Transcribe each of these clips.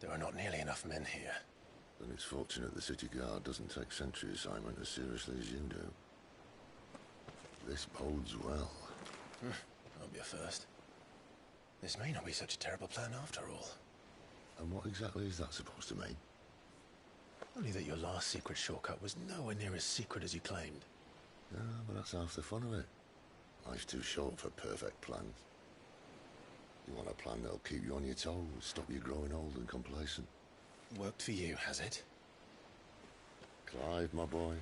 There are not nearly enough men here. Then it's fortunate the city guard doesn't take sentry assignment as seriously as you do. This bodes well. Won't be a first. This may not be such a terrible plan after all. And what exactly is that supposed to mean? Only that your last secret shortcut was nowhere near as secret as you claimed. Yeah, but that's half the fun of it. Life's too short for perfect plans. You want a plan that'll keep you on your toes, stop you growing old and complacent. Worked for you, has it? Clive, my boy,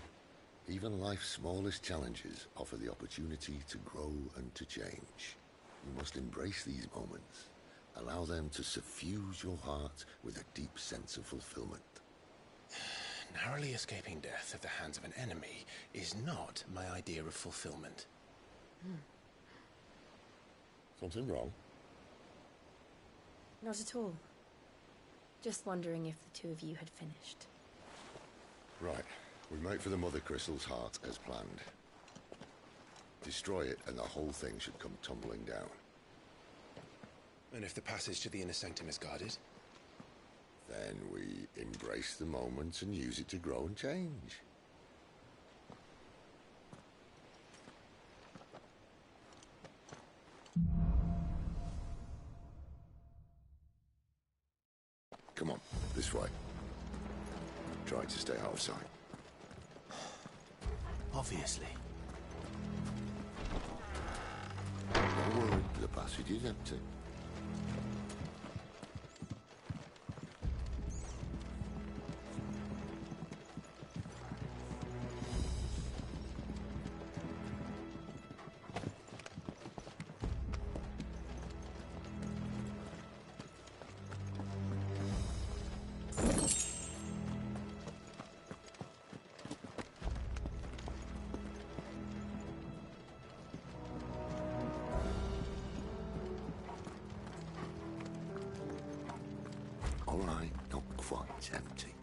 even life's smallest challenges offer the opportunity to grow and to change. You must embrace these moments. Allow them to suffuse your heart with a deep sense of fulfillment. Narrowly escaping death at the hands of an enemy is not my idea of fulfillment. Something wrong? Not at all. Just wondering if the two of you had finished. Right. We make for the Mother Crystal's heart as planned. Destroy it and the whole thing should come tumbling down. And if the passage to the inner sanctum is guarded? Then we embrace the moment and use it to grow and change. Come on, this way. Try to stay out of sight. Obviously. Don't worry, the passage is empty. All right, not quite empty.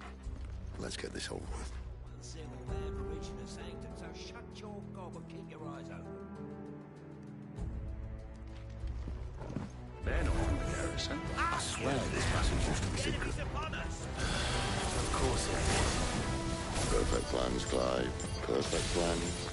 Let's get this over with. One single man for reaching the sanctum, so shut your gob and keep your eyes open. They're not from the garrison. I swear this passage used to be secret. Of course it is. Perfect plans, Clive. Perfect plans.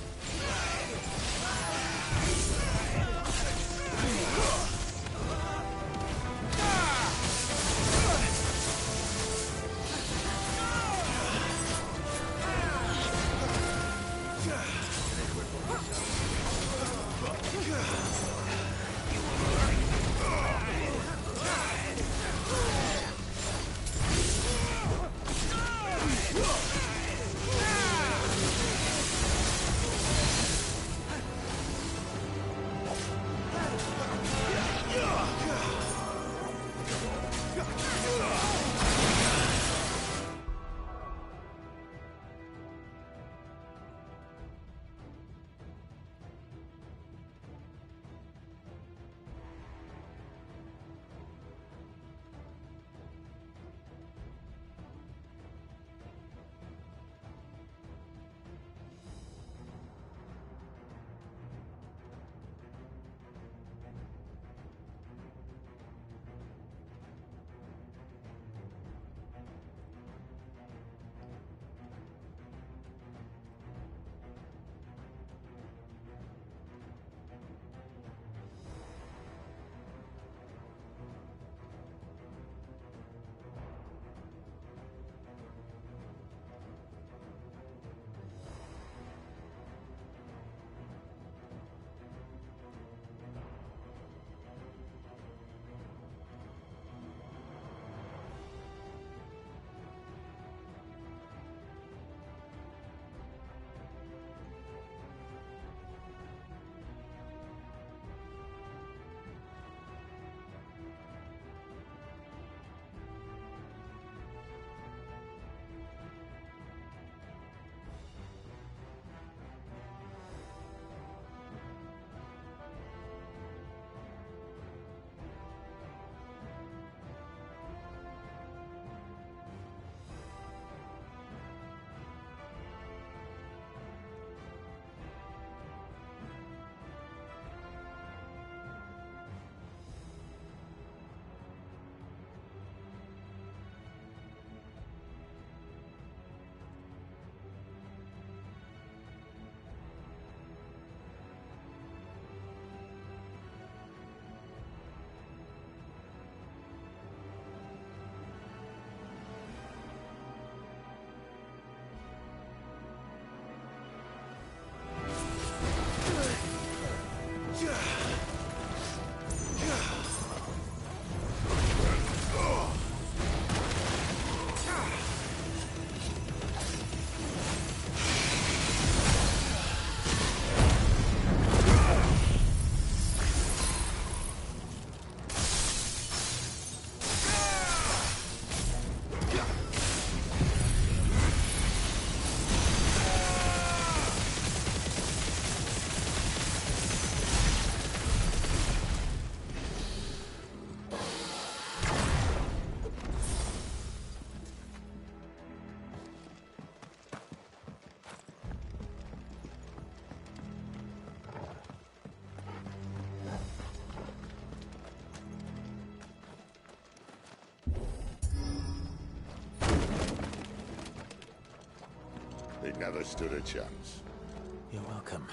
It never stood a chance. You're welcome.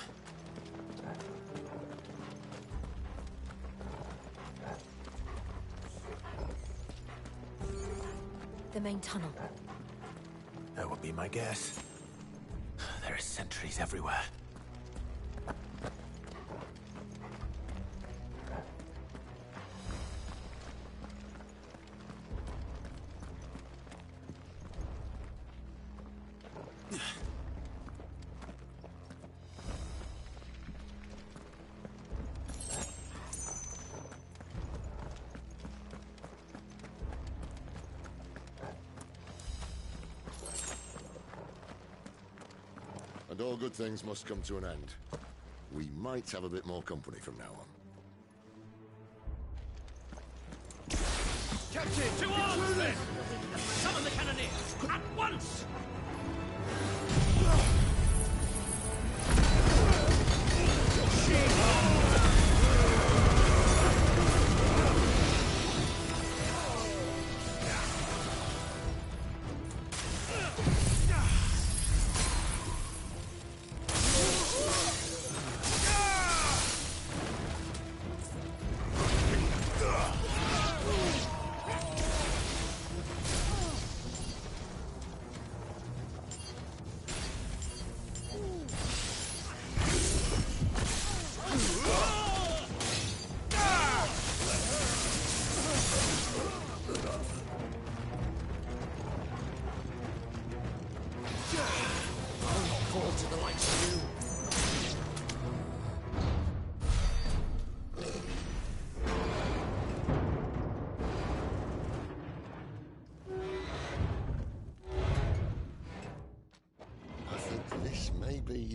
The main tunnel. That would be my guess. There are sentries everywhere. And all good things must come to an end. We might have a bit more company from now on. Captain! To arms, men! Summon the cannoneers! At once!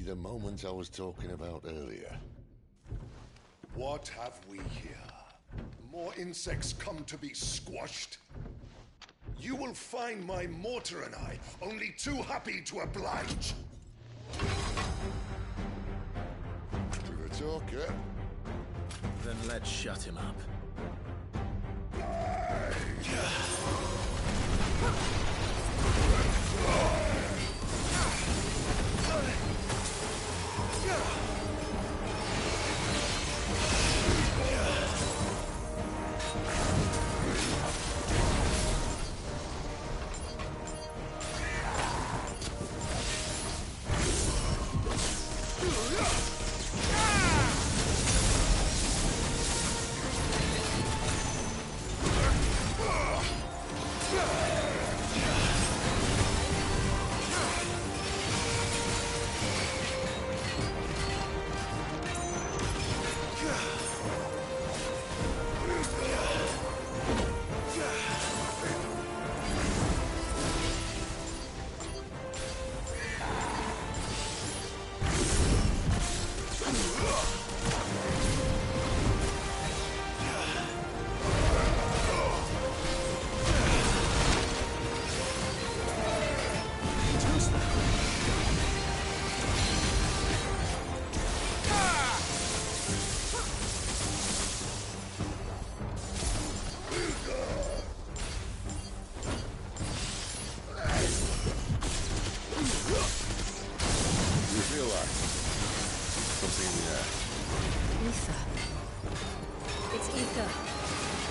The moment I was talking about earlier. What have we here? More insects come to be squashed? You will find my mortar and I only too happy to oblige. To the talker. Then let's shut him up.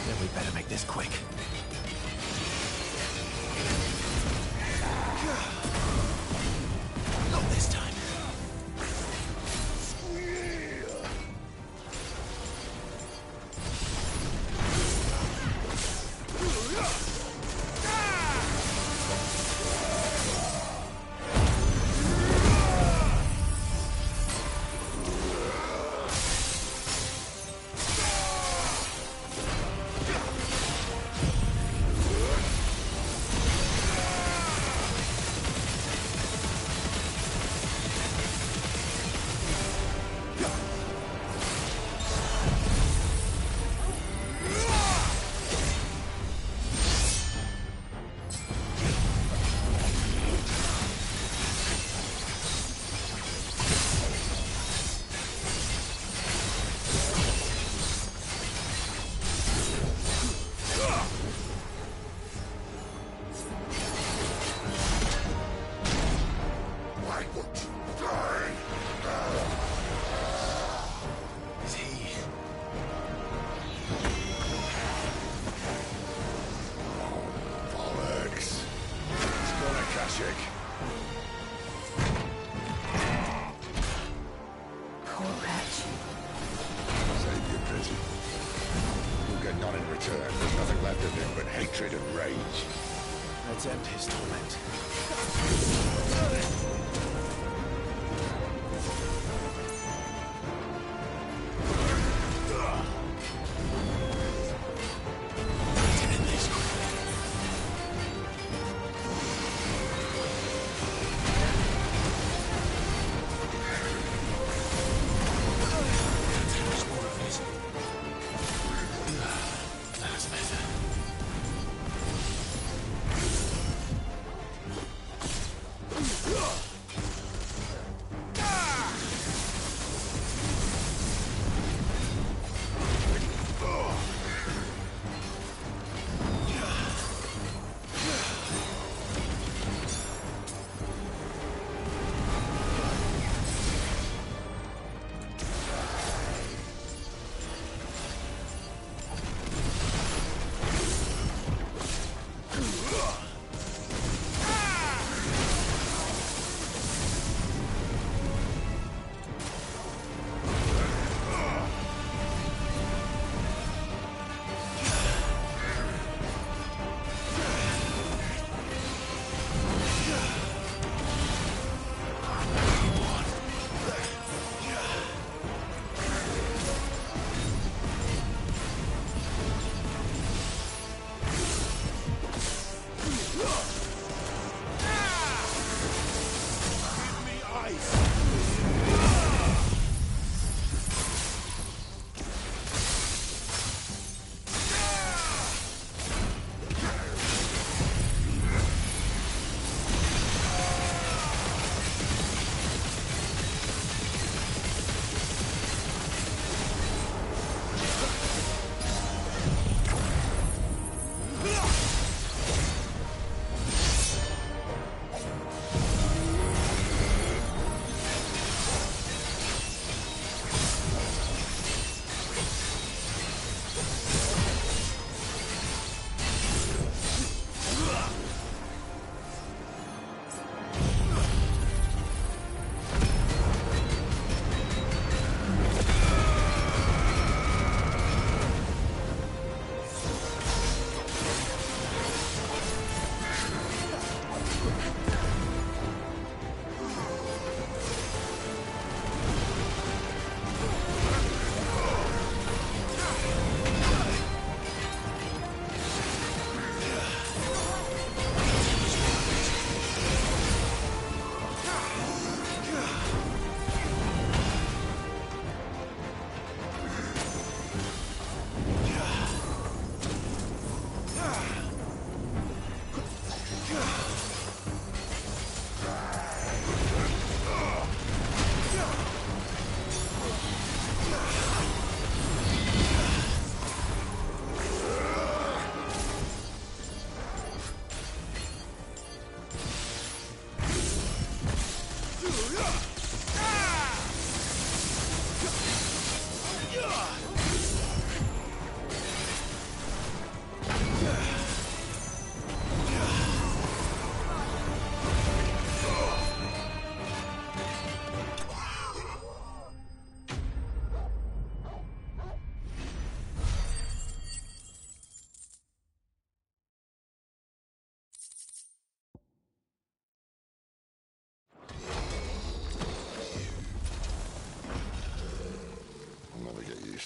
Then we better make this quick. Not this time. chick. Poor wretch. Save your pity. You'll get none in return. There's nothing left of him but hatred and rage. Let's end his torment. That's better.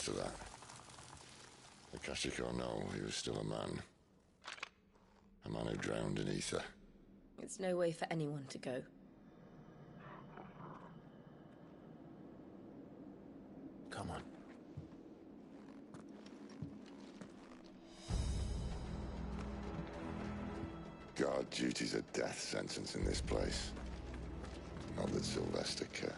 To that. Akashic or no, he was still a man. A man who drowned in ether. It's no way for anyone to go. Come on. God, duty's a death sentence in this place. Not that Sylvester cared.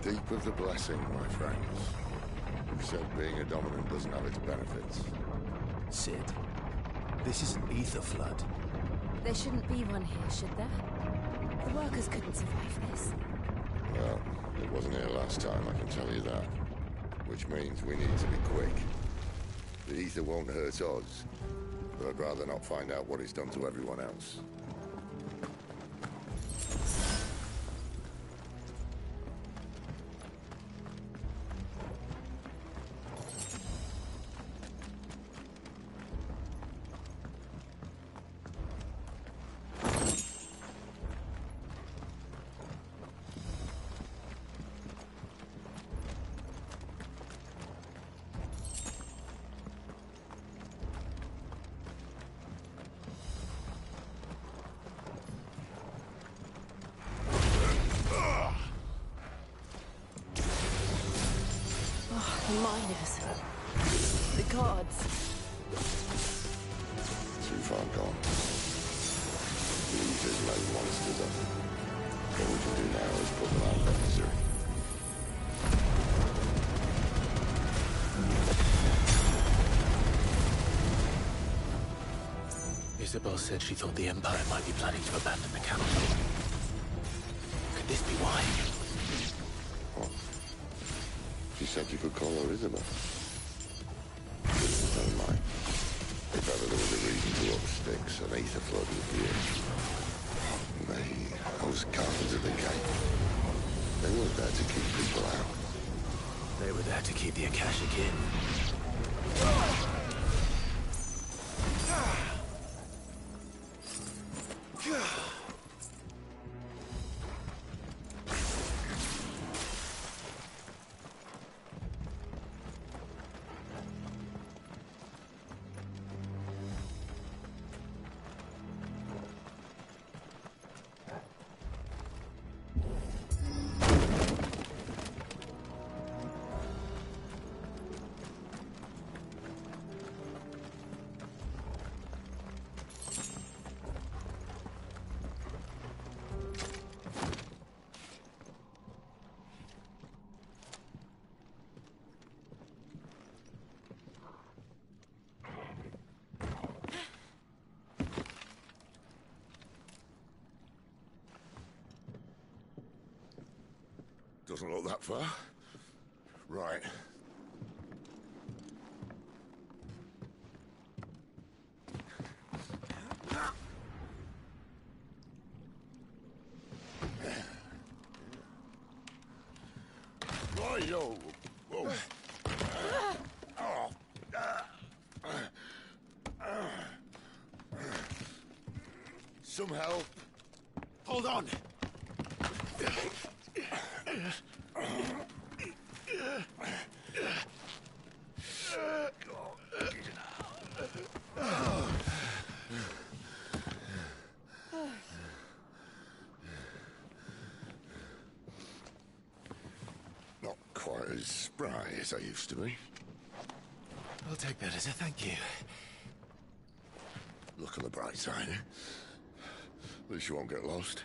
Deep of the blessing, my friends. Who said being a dominant doesn't have its benefits? Sid. This is an ether flood. There shouldn't be one here, should there? The workers couldn't survive this. Well, it wasn't here last time, I can tell you that. Which means we need to be quick. The ether won't hurt us, but I'd rather not find out what it's done to everyone else. The miners. The gods. Too far gone. The ether's made monsters of them. All we can do now is put them out of their misery. Isabel said she thought the Empire might be planning to abandon the capital. Could this be why? What? She said you could call her Isabel. Never mind. If ever there was a reason to up sticks, an ether flood would be it. Those carpenters at the gate. They weren't there to keep people out. They were there to keep the Akashic in. Doesn't look that far. Right. Right-o. Whoa. Some help. Hold on! Not quite as spry as I used to be. I'll take that as a thank you. Look on the bright side, eh? At least you won't get lost.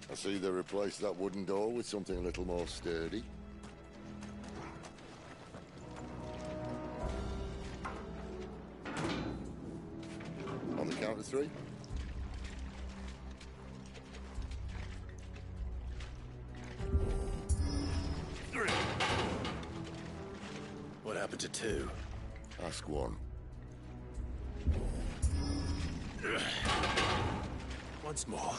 I see they replaced that wooden door with something a little more sturdy. On the count of 3. What happened to 2? Ask 1. Once more.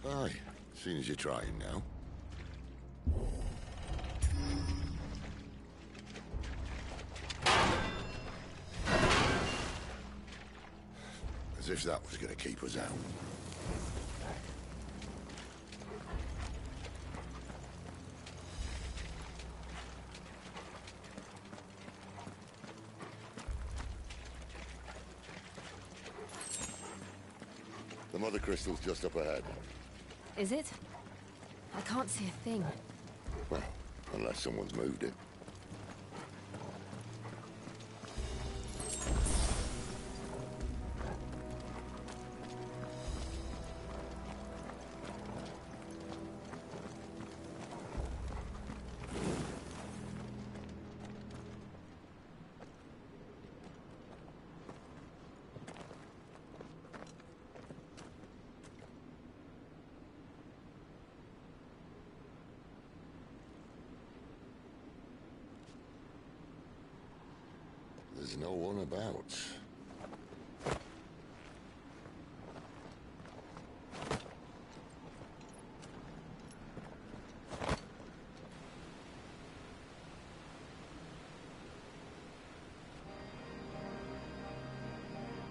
Aye, seeing as you're trying now. As if that was going to keep us out. The mother crystal's just up ahead. Is it? I can't see a thing. Well, unless someone's moved it. There's no one about.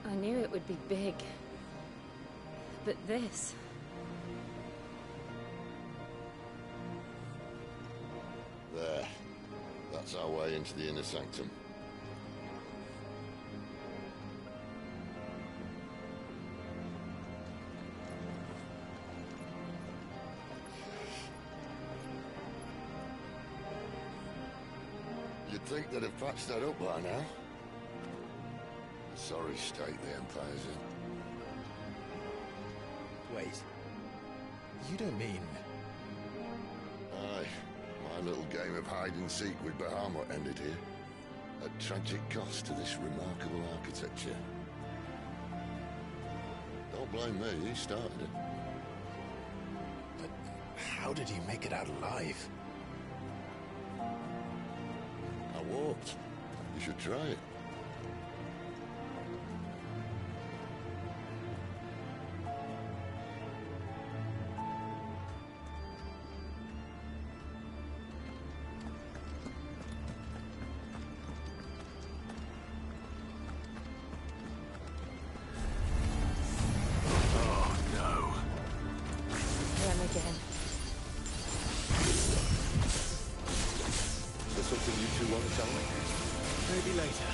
I knew it would be big. But this... There. That's our way into the inner sanctum. You'd think they'd have patched that up by now. Sorry state the Empire's in. Wait. You don't mean... Aye. My little game of hide-and-seek with Bahamut ended here. At tragic cost to this remarkable architecture. Don't blame me, he started it. But how did he make it out alive? I walked. You should try it. Again. Is there something you two want to tell me? Maybe later.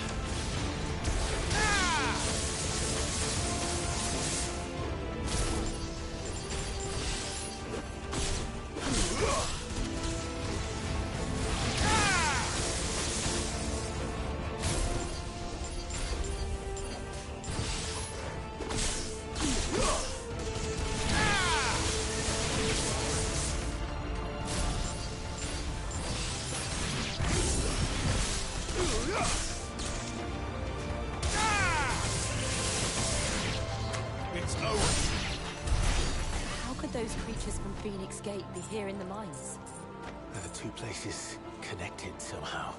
Those creatures from Phoenix Gate be here in the mines? Are the two places connected somehow?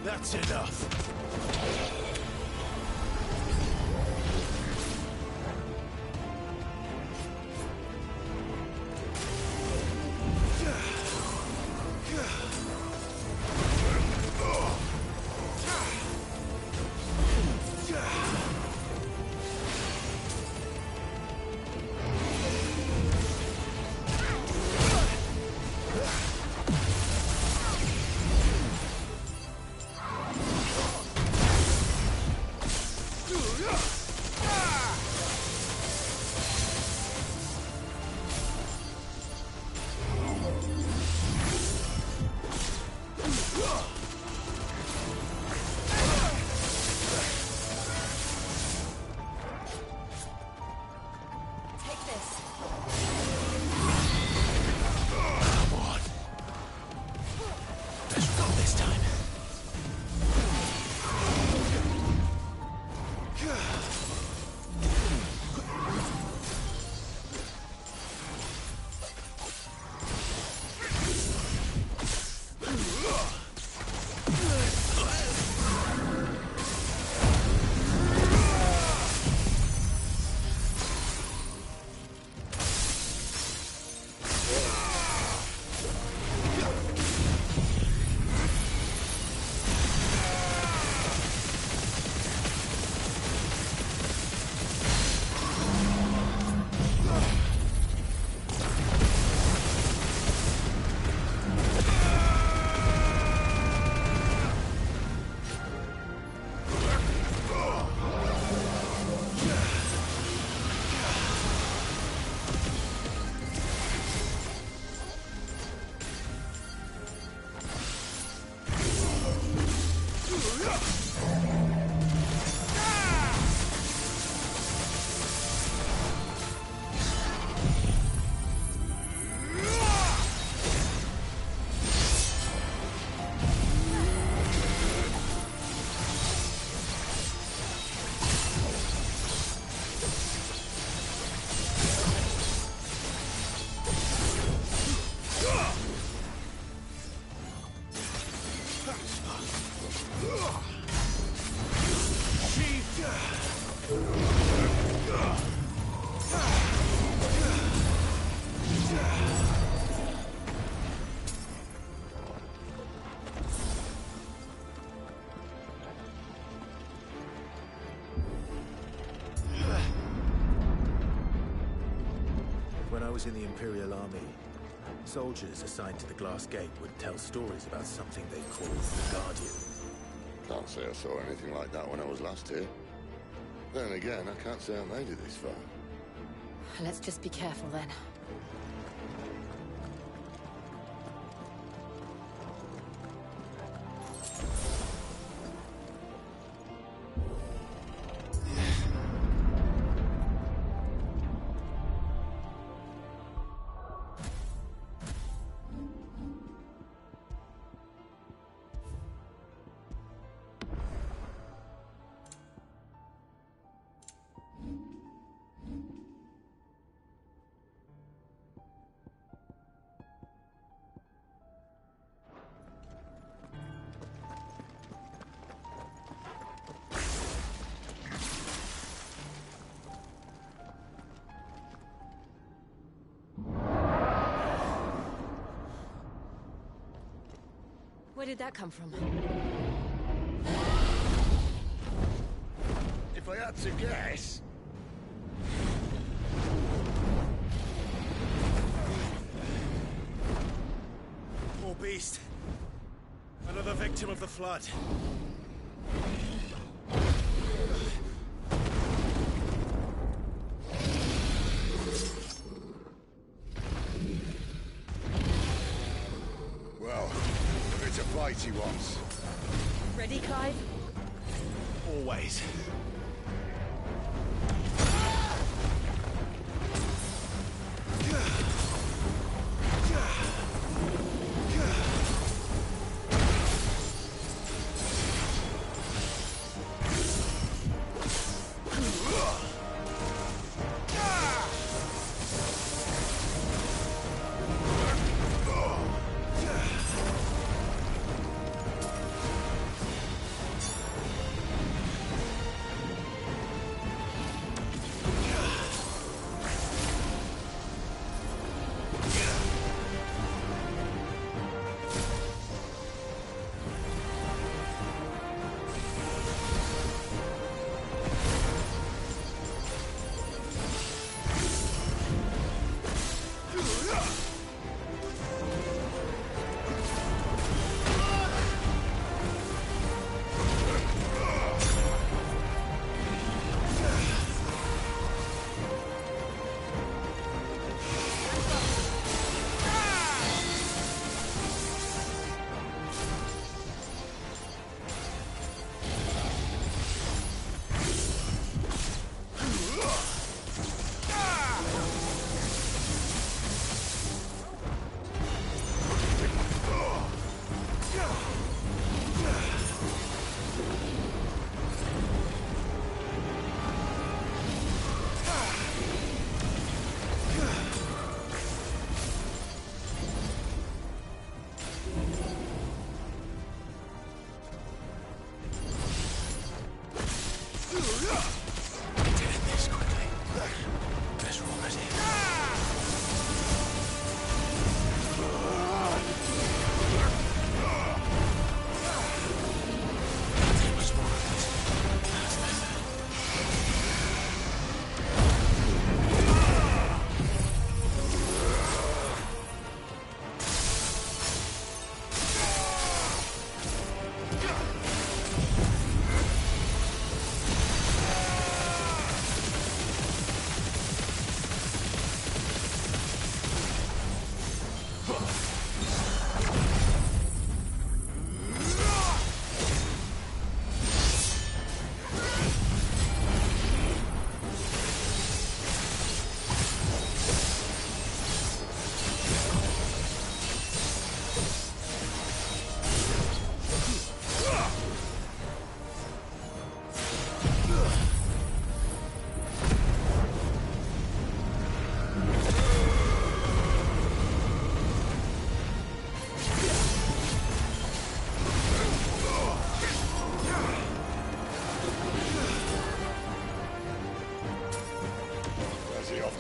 That's enough. When I was in the Imperial Army, soldiers assigned to the Glass Gate would tell stories about something they called the Guardian. Can't say I saw anything like that when I was last here. Then again, I can't say I made it this far. Let's just be careful then. Where did that come from? had to guess. Poor beast. Another victim of the flood. Well, if it's a fight he wants. Ready, Clive? Always.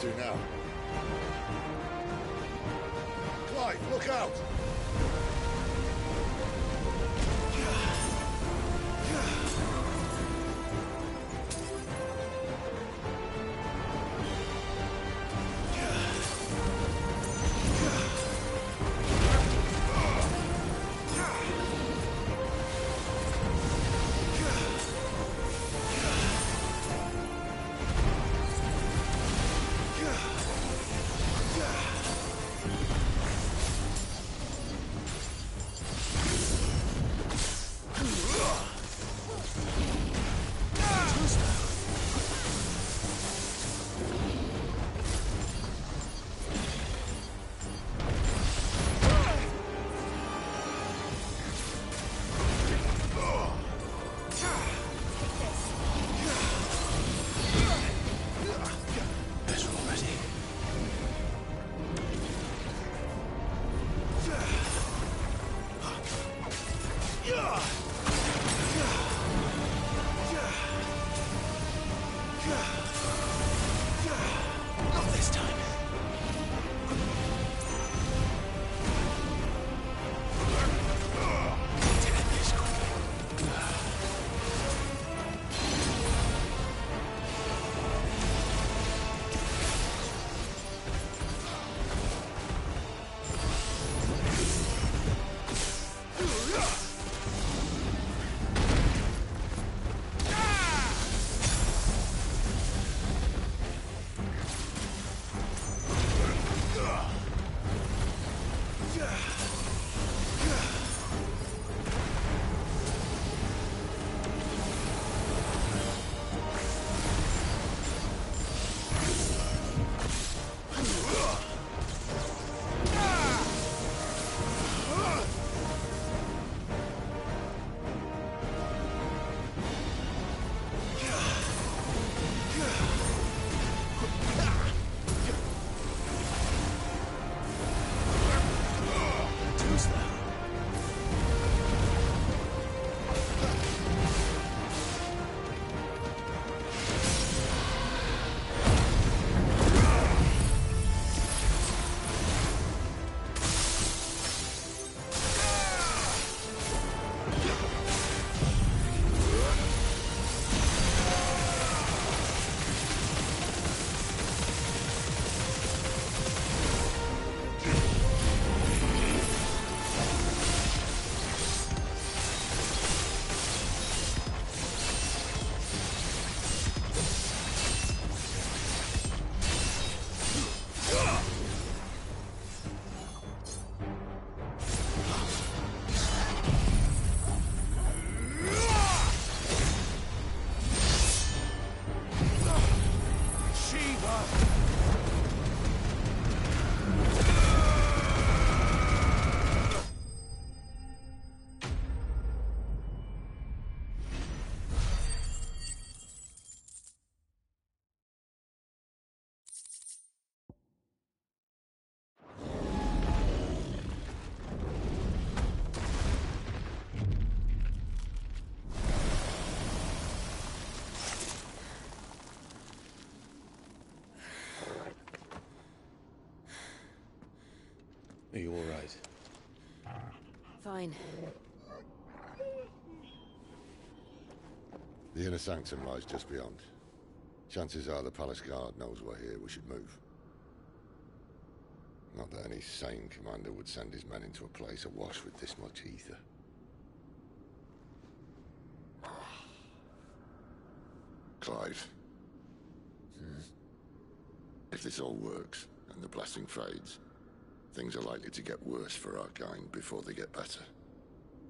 To now. Clive, look out! Are you all right? Fine. The inner sanctum lies just beyond. Chances are the palace guard knows we're here. We should move. Not that any sane commander would send his men into a place awash with this much ether. Clive. If this all works, and the blessing fades, things are likely to get worse for our kind before they get better.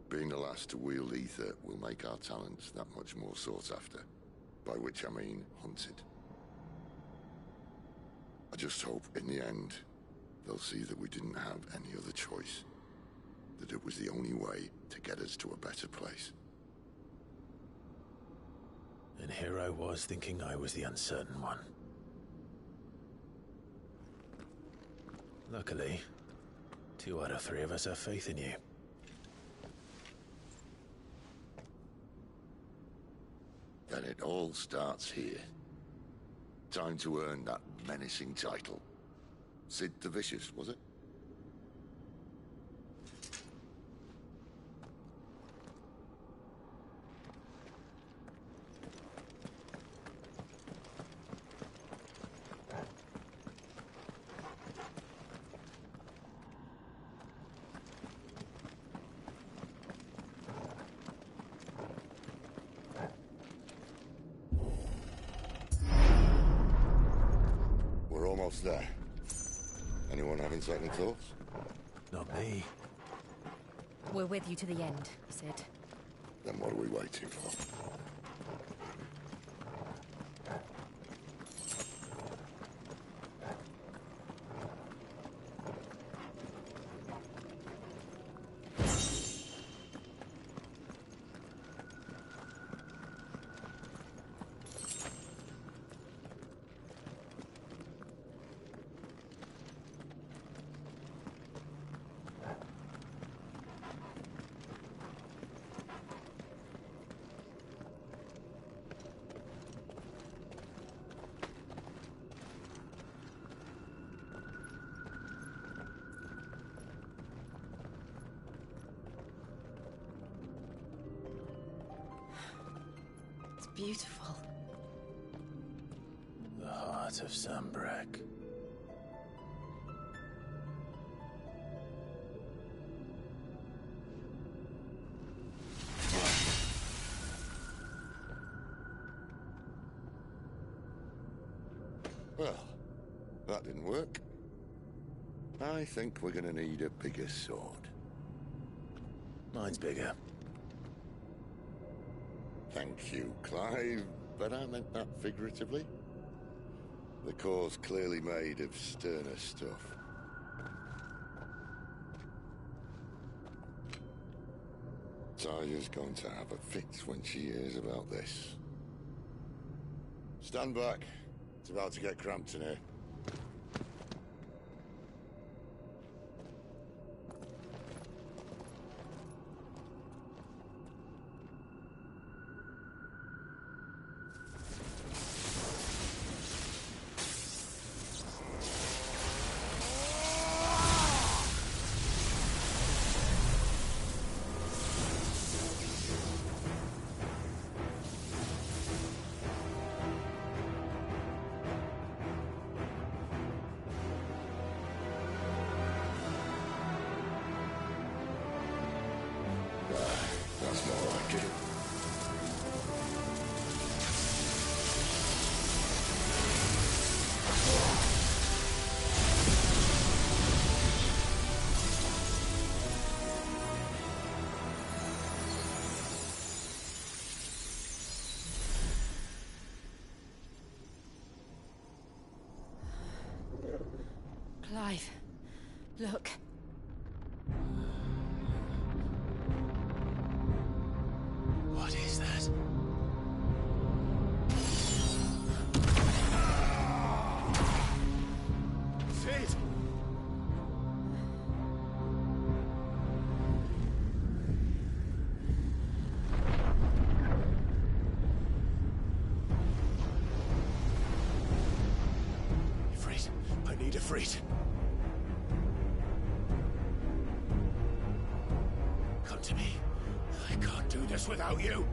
Being the last to wield ether will make our talents that much more sought after. By which I mean hunted. I just hope, in the end, they'll see that we didn't have any other choice. That it was the only way to get us to a better place. And here I was thinking I was the uncertain one. Luckily, 2 out of 3 of us have faith in you. Then it all starts here. Time to earn that menacing title. Sid the Vicious, was it? We're almost there. Anyone having second thoughts? Not me. We're with you to the end, Sid. Then what are we waiting for? It's beautiful. The heart of Sambrek. Well, that didn't work. I think we're gonna need a bigger sword. Mine's bigger. Thank you, Clive, but I meant that figuratively. The core's clearly made of sterner stuff. Taya's going to have a fit when she hears about this. Stand back. It's about to get cramped in here. That's more like it. Clive, look. What is that? Sid! Ifrit, I need Ifrit. us without you.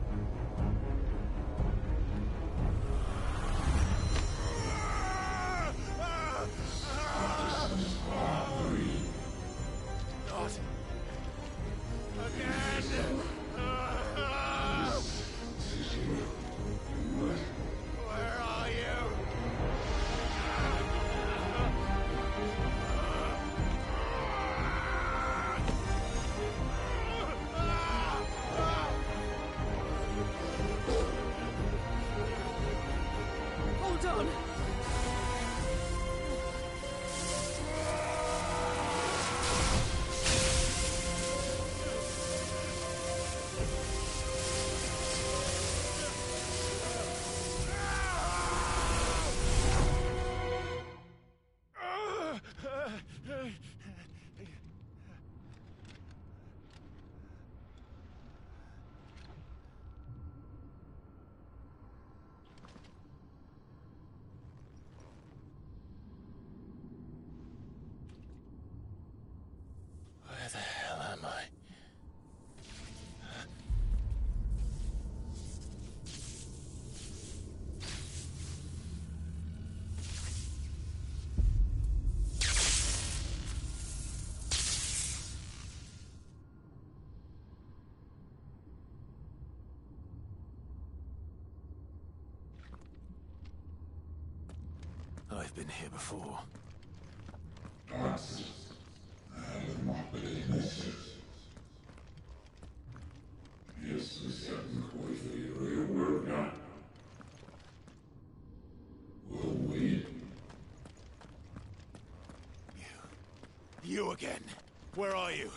Not again. Where are you? Hold on! Where the hell am I? I've been here before. You again. Where are you?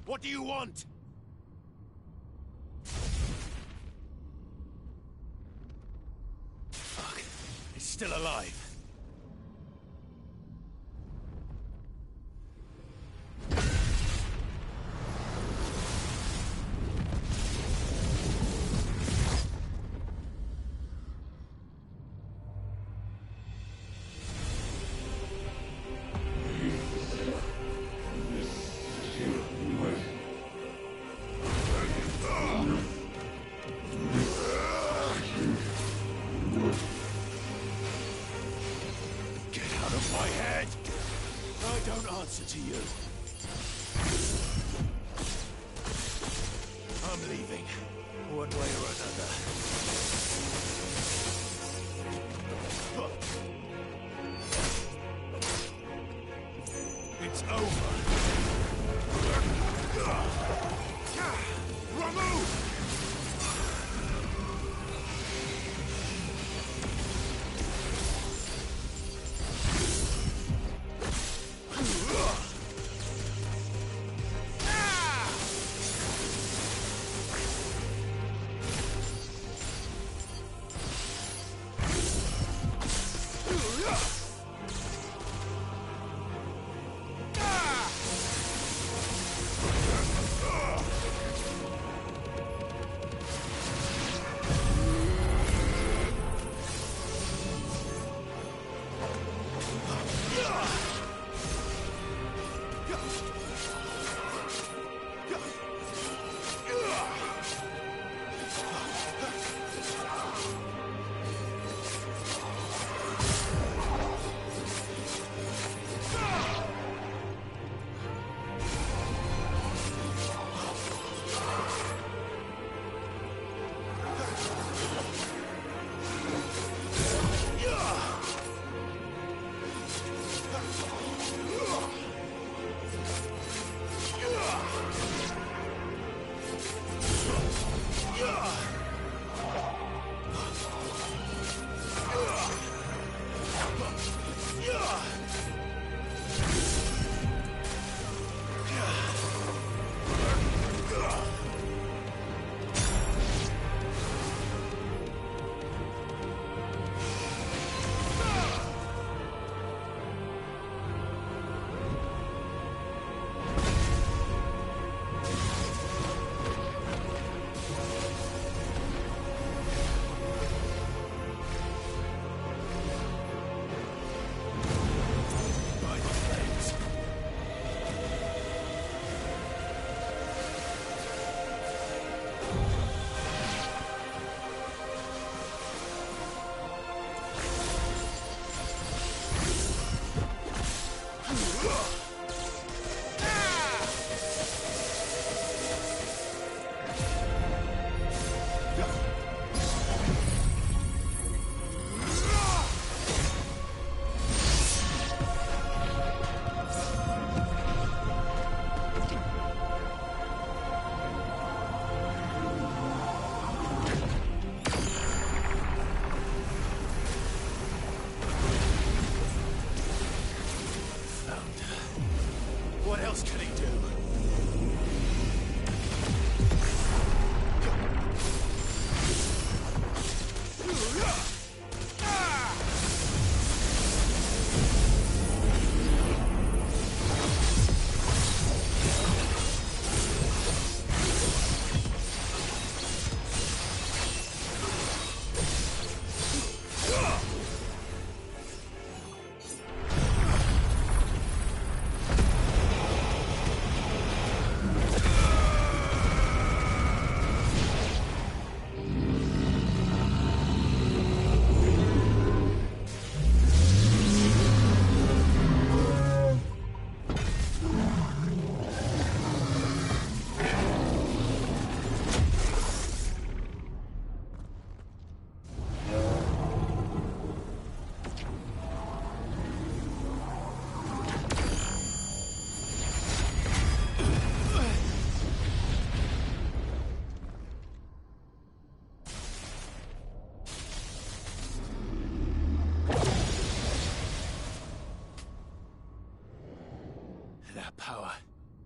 What do you want? Fuck. It's still alive. My head! I don't answer to you. I'm leaving, one way or another. It's over. Remove!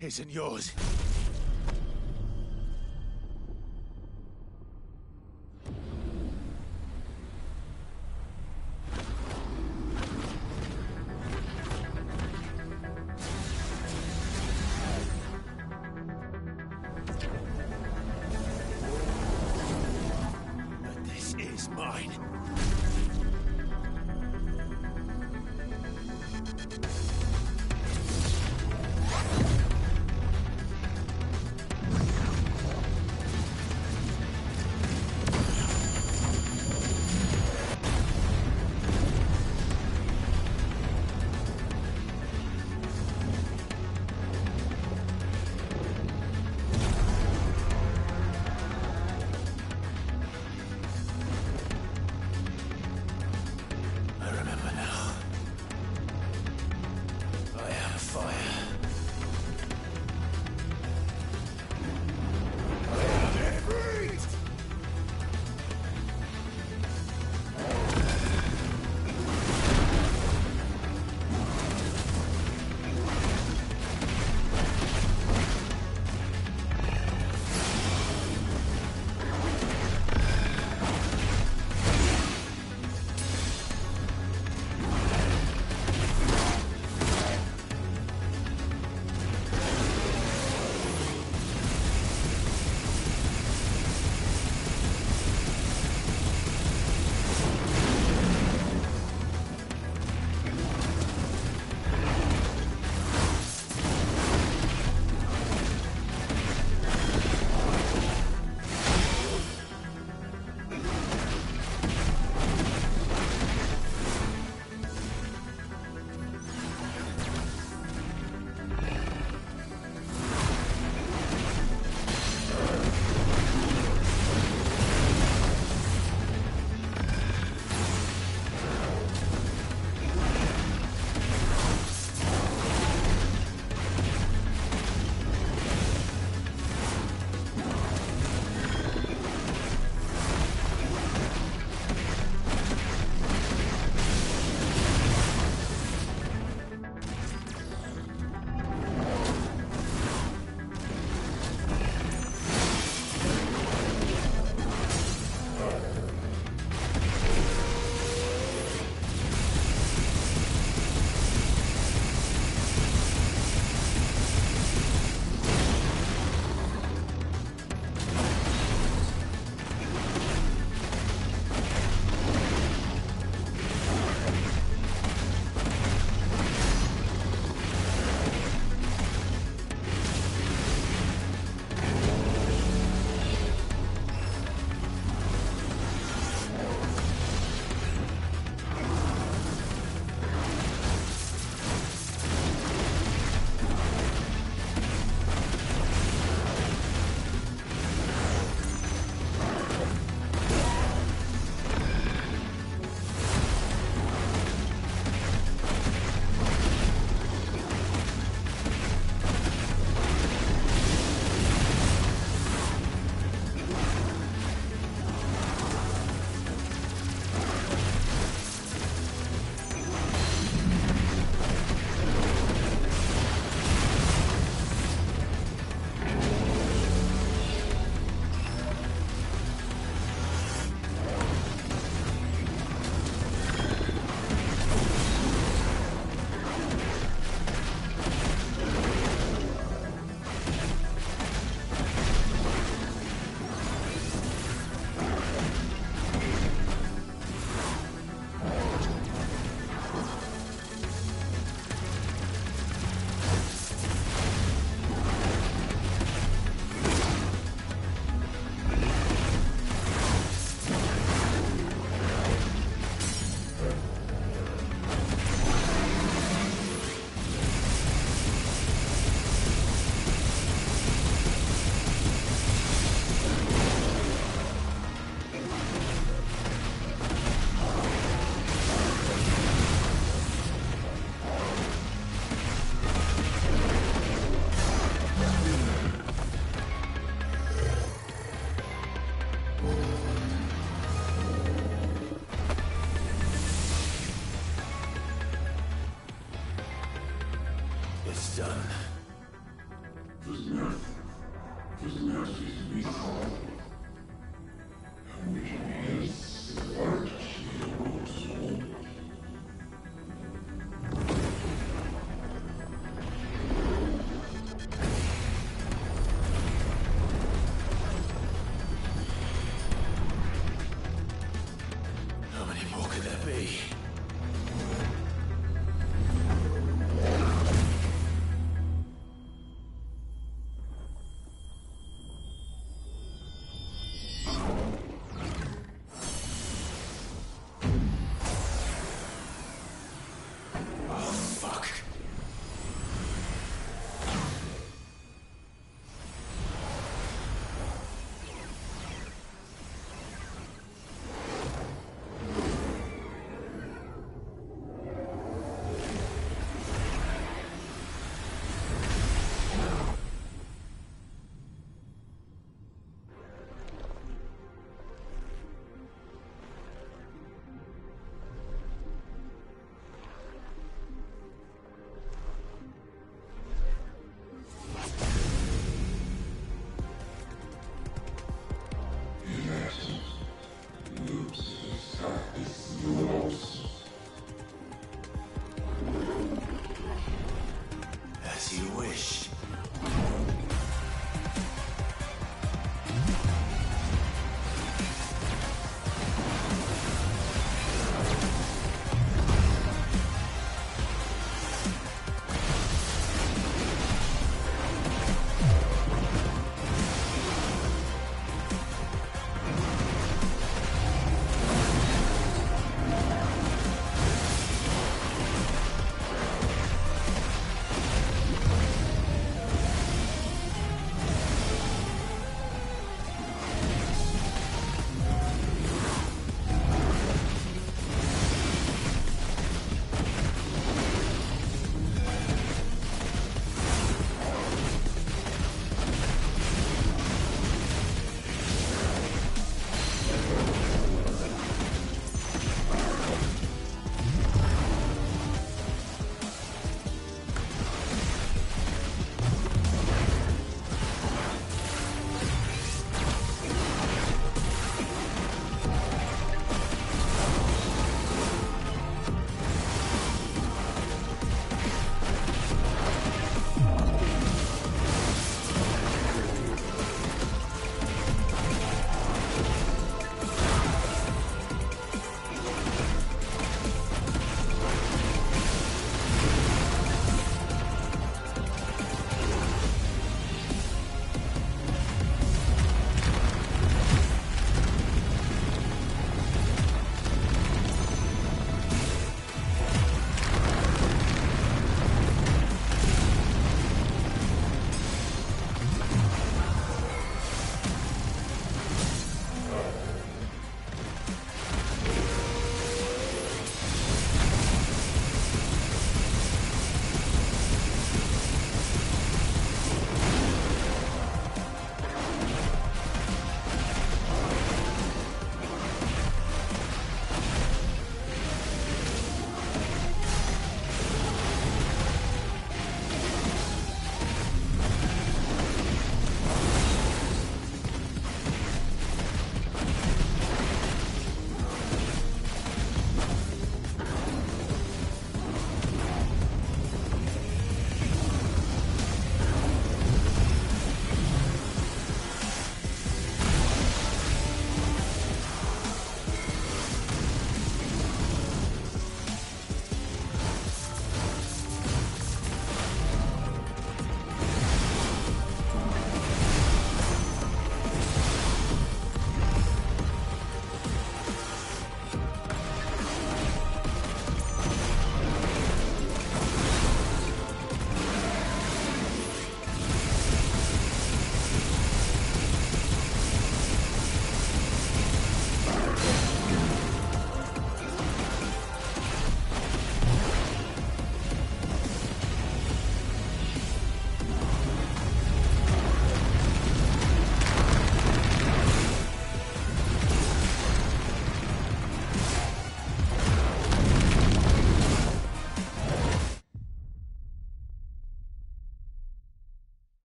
isn't yours. But this is mine.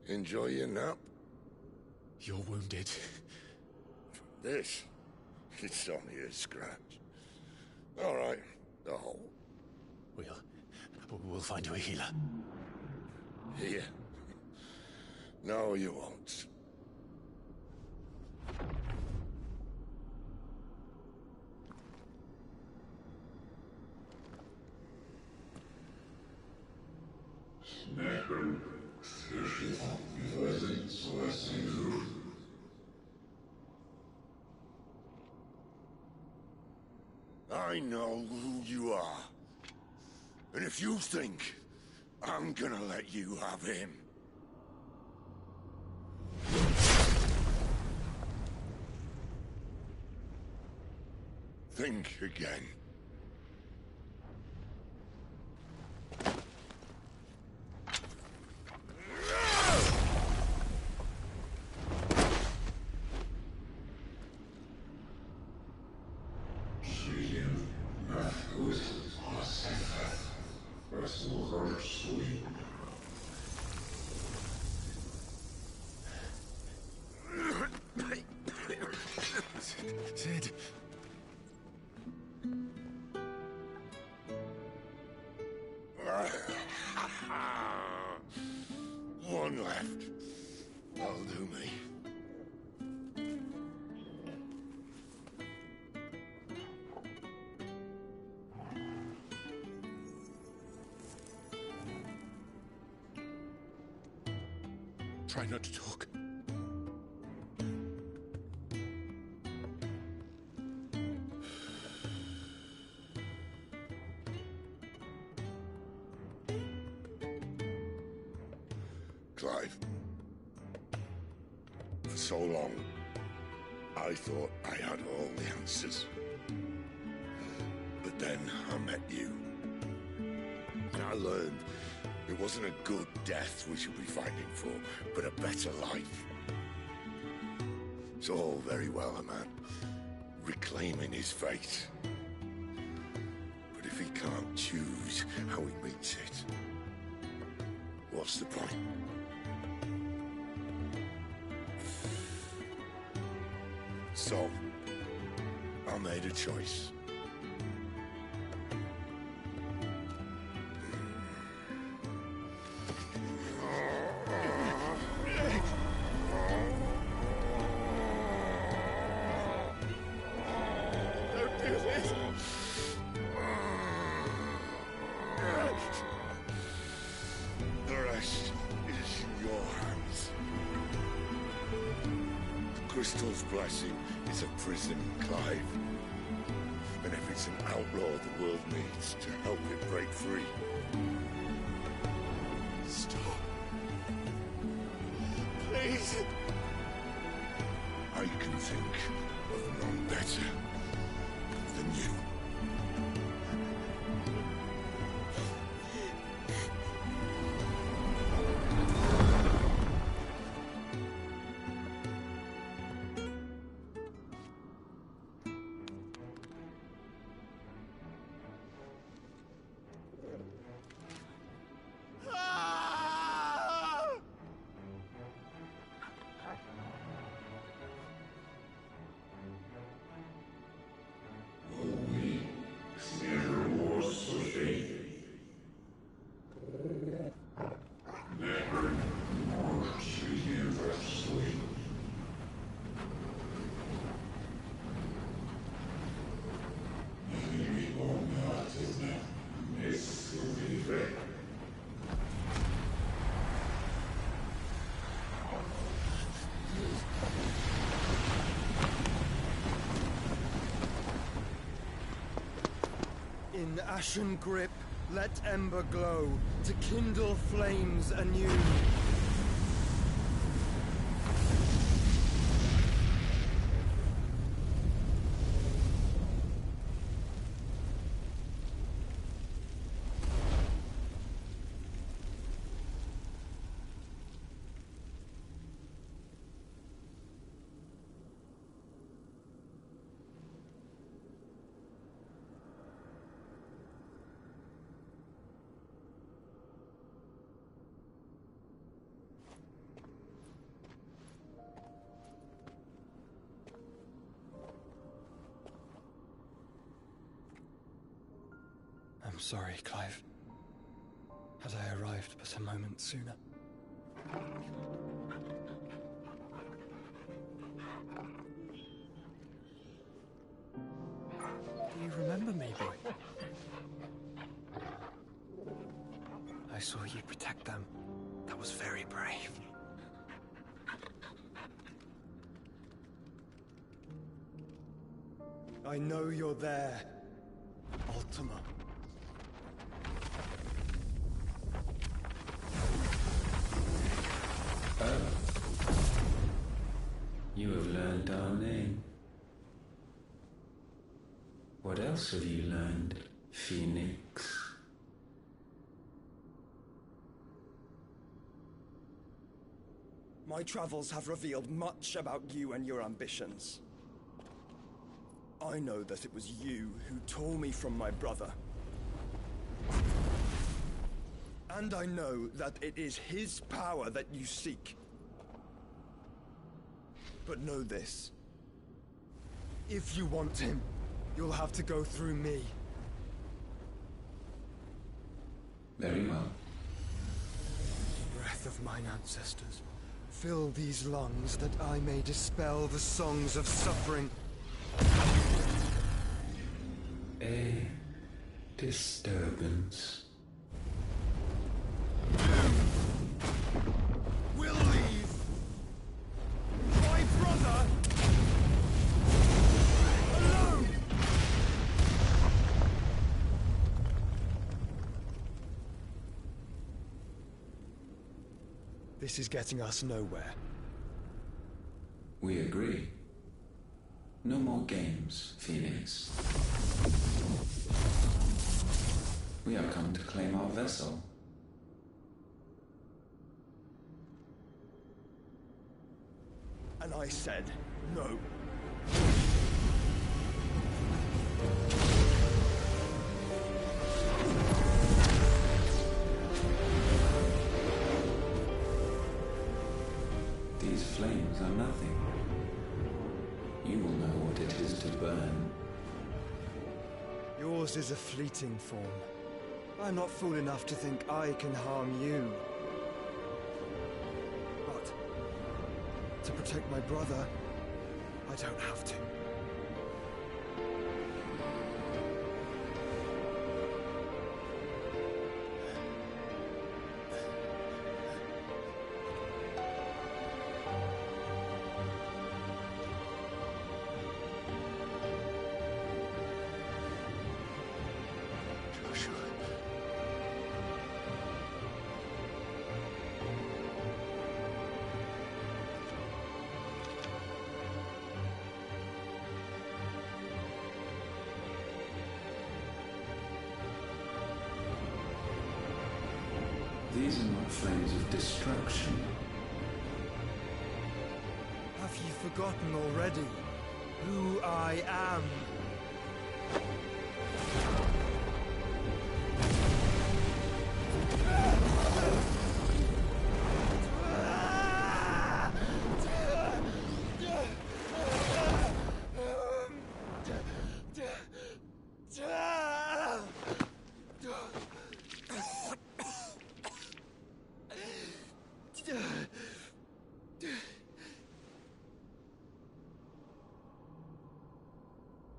Enjoy your nap? You're wounded. This? It's only a scratch. All right, the hole. We'll find you a healer. Here. No, you won't. I know who you are. And if you think I'm gonna let you have him... think again. Sid. One left. That'll do me. Try not to talk. Clive. For so long, I thought I had all the answers. But then I met you. And I learned it wasn't a good death we should be fighting for, but a better life. It's all very well, a man reclaiming his fate. But if he can't choose how he meets it, what's the point? So, I made a choice. Don't do this. The rest is in your hands. The Crystal's blessing is a prison, Clive. And if it's an outlaw the world needs to help it break free. Stop. Please. I can think of none better than you. In ashen grip, let ember glow, to kindle flames anew. sorry, Clive. Had I arrived but a moment sooner. Do you remember me, boy? I saw you protect them. That was very brave. I know you're there, Ultima. You have learned our name. What else have you learned, Phoenix? My travels have revealed much about you and your ambitions. I know that it was you who tore me from my brother. And I know that it is his power that you seek. But know this. If you want him, you'll have to go through me. Very well. Breath of mine ancestors, fill these lungs that I may dispel the songs of suffering. A disturbance. We'll leave! My brother! Alone! This is getting us nowhere. We agree. No more games, Phoenix. We have come to claim our vessel. And I said no. These flames are nothing. You will know what it is to burn. Yours is a fleeting form. I'm not fool enough to think I can harm you. But to protect my brother, I don't have to. These are not flames of destruction. Have you forgotten already who I am?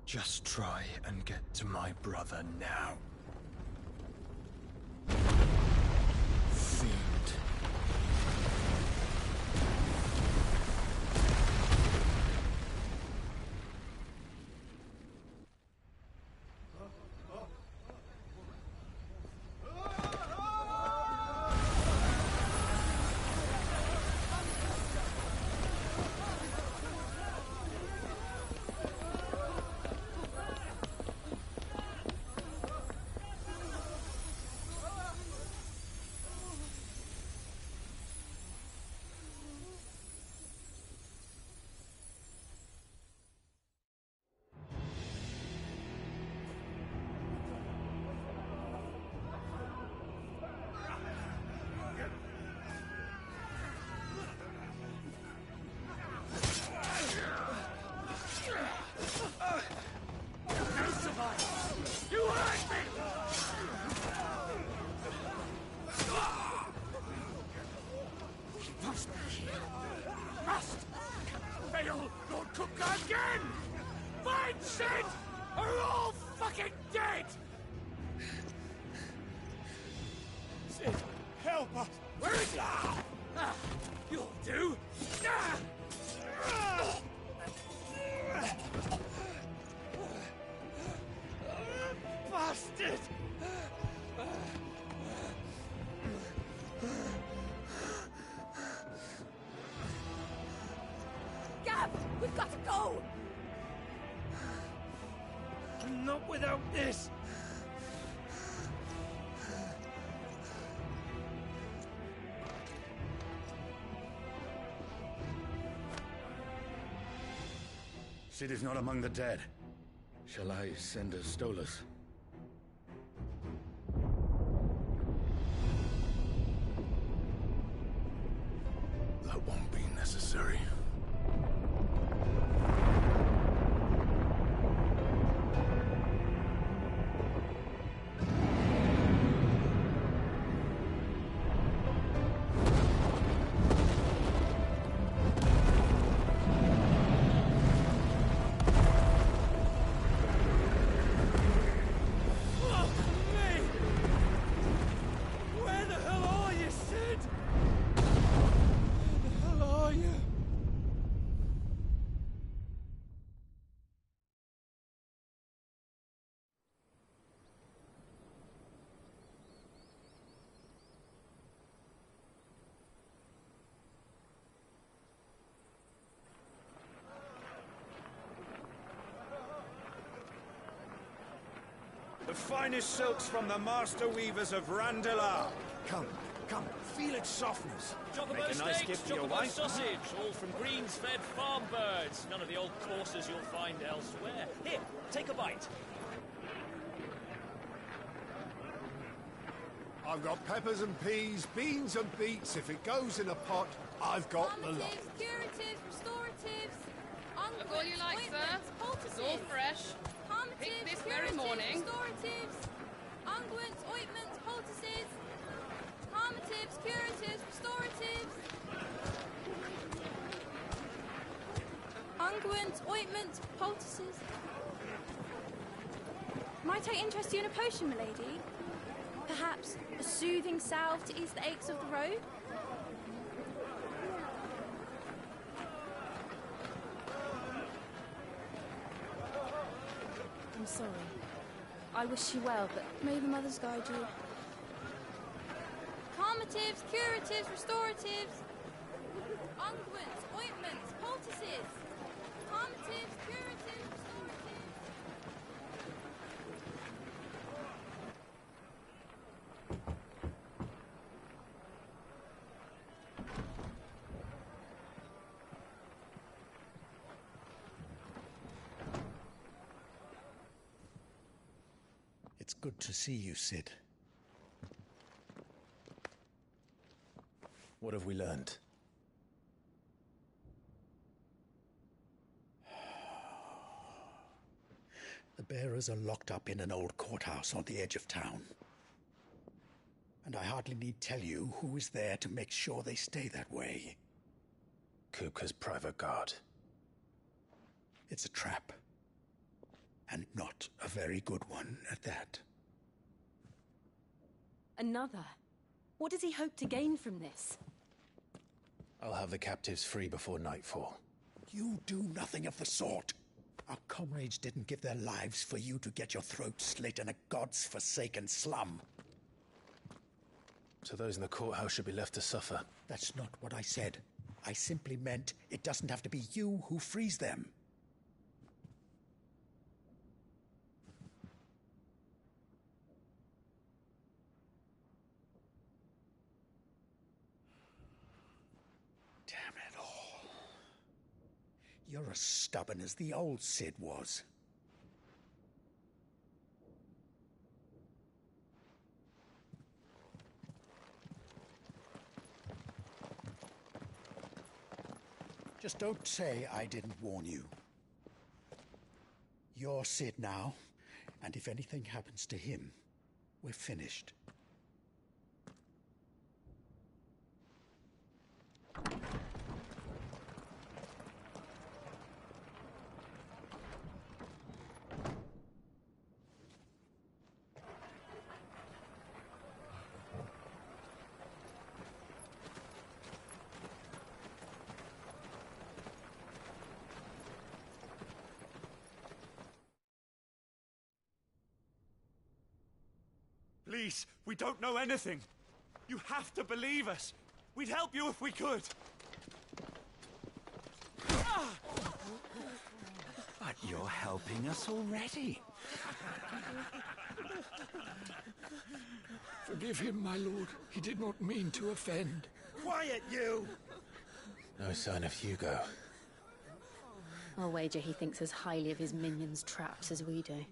Just try and get to my brother now. Fiend. betrayal, Lord Kupka again! Find Sid, or we're all fucking dead! Sid, help us! Where is he? You'll do! Bastard! Gav, we've got to go! Not without this! Sid is not among the dead. Shall I send a Stolas? That won't be necessary. The finest silks from the master weavers of Randalar. Come, feel its softness. Chocobo Make a nice steaks, gift for your chocobo wife. sausage, all from greens-fed farm birds. None of the old courses you'll find elsewhere. Here, take a bite. I've got peppers and peas, beans and beets. If it goes in a pot, I've got the lot. Calmatives, curatives, restoratives, Look all you like, sir. It's all fresh. Picked this very morning. Restoratives, unguents, ointments, poultices, calmatives, curatives, restoratives, unguents, ointments, poultices. Might I interest you in a potion, milady? Perhaps a soothing salve to ease the aches of the road? I'm sorry. I wish you well, but may the mothers guide you. Calmatives, curatives, restoratives, unguents, ointments, poultices. Calmatives, curatives, restoratives. It's good to see you, Sid. What have we learned? The bearers are locked up in an old courthouse on the edge of town. And I hardly need tell you who is there to make sure they stay that way. Kupka's private guard. It's a trap. And not a very good one at that. Another? What does he hope to gain from this? I'll have the captives free before nightfall. You do nothing of the sort. Our comrades didn't give their lives for you to get your throat slit in a god's-forsaken slum. So those in the courthouse should be left to suffer. That's not what I said. I simply meant it doesn't have to be you who frees them. Damn it all. You're as stubborn as the old Sid was. Just don't say I didn't warn you. You're Sid now, and if anything happens to him, we're finished. Please, we don't know anything. You have to believe us. We'd help you if we could. But you're helping us already. Forgive him, my lord. He did not mean to offend. Quiet, you! No sign of Hugo. I'll wager he thinks as highly of his minions' traps as we do.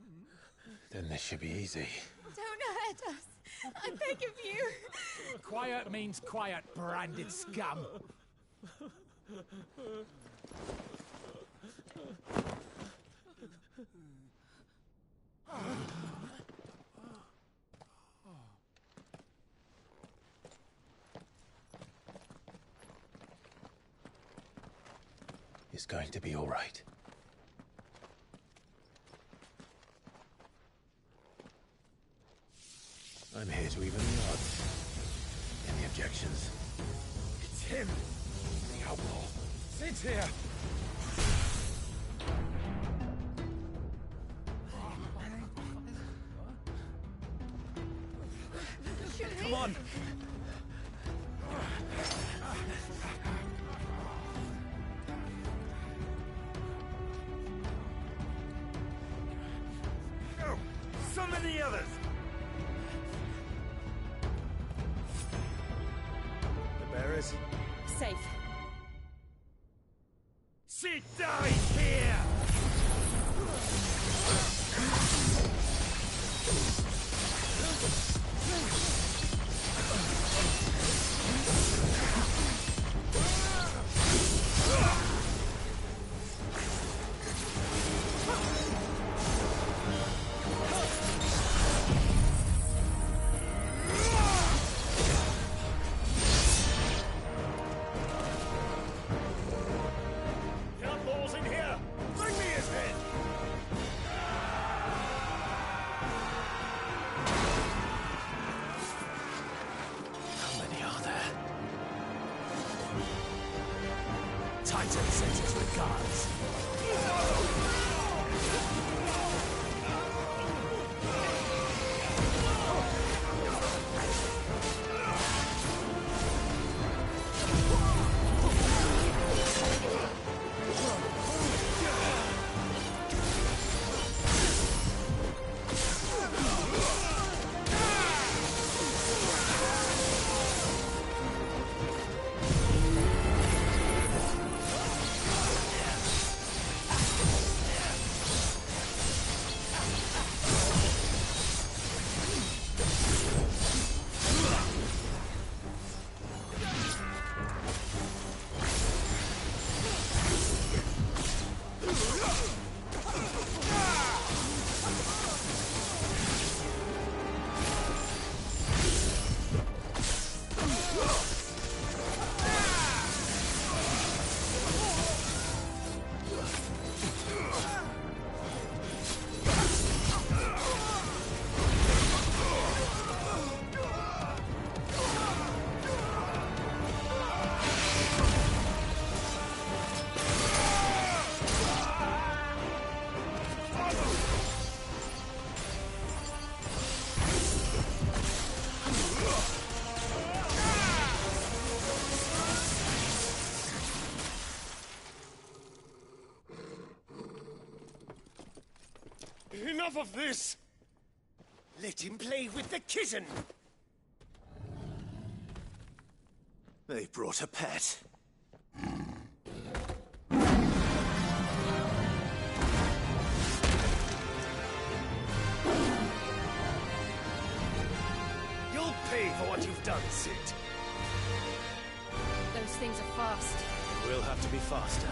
Then this should be easy. Don't hurt us. I beg of you. Quiet means quiet, branded scum. It's going to be all right. I'm here to even the odds. Any objections? It's him, the outlaw. Sit here. Come on. Go! Summon the others! The bearers? Safe. She dies here! Outlaws in here! Bring me his head! How many are there? Titan sends his regards. Enough of this! Let him play with the kitten! They brought a pet. You'll pay for what you've done, Sid. Those things are fast. We'll have to be faster.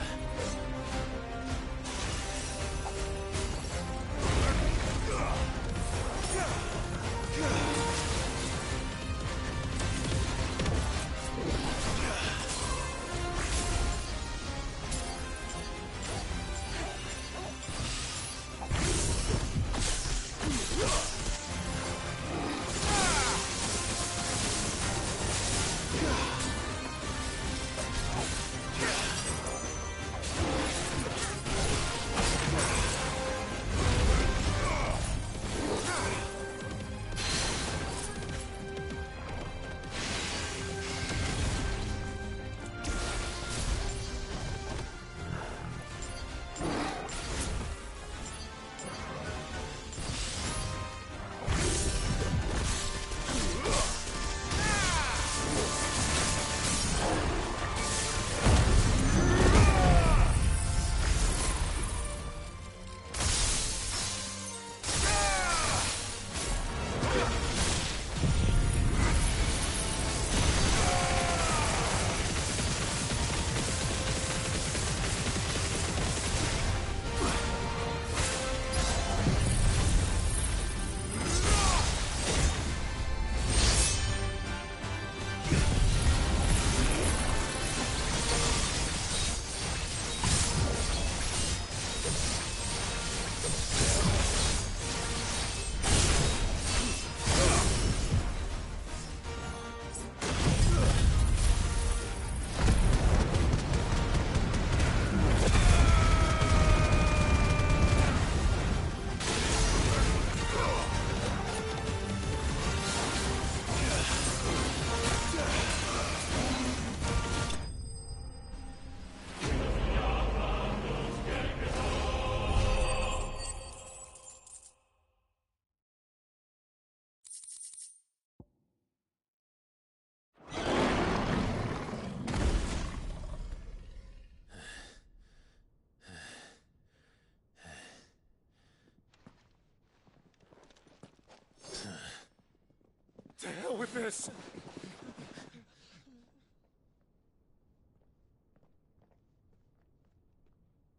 this!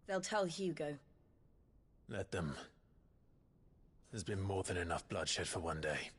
They'll tell Hugo. Let them. There's been more than enough bloodshed for one day.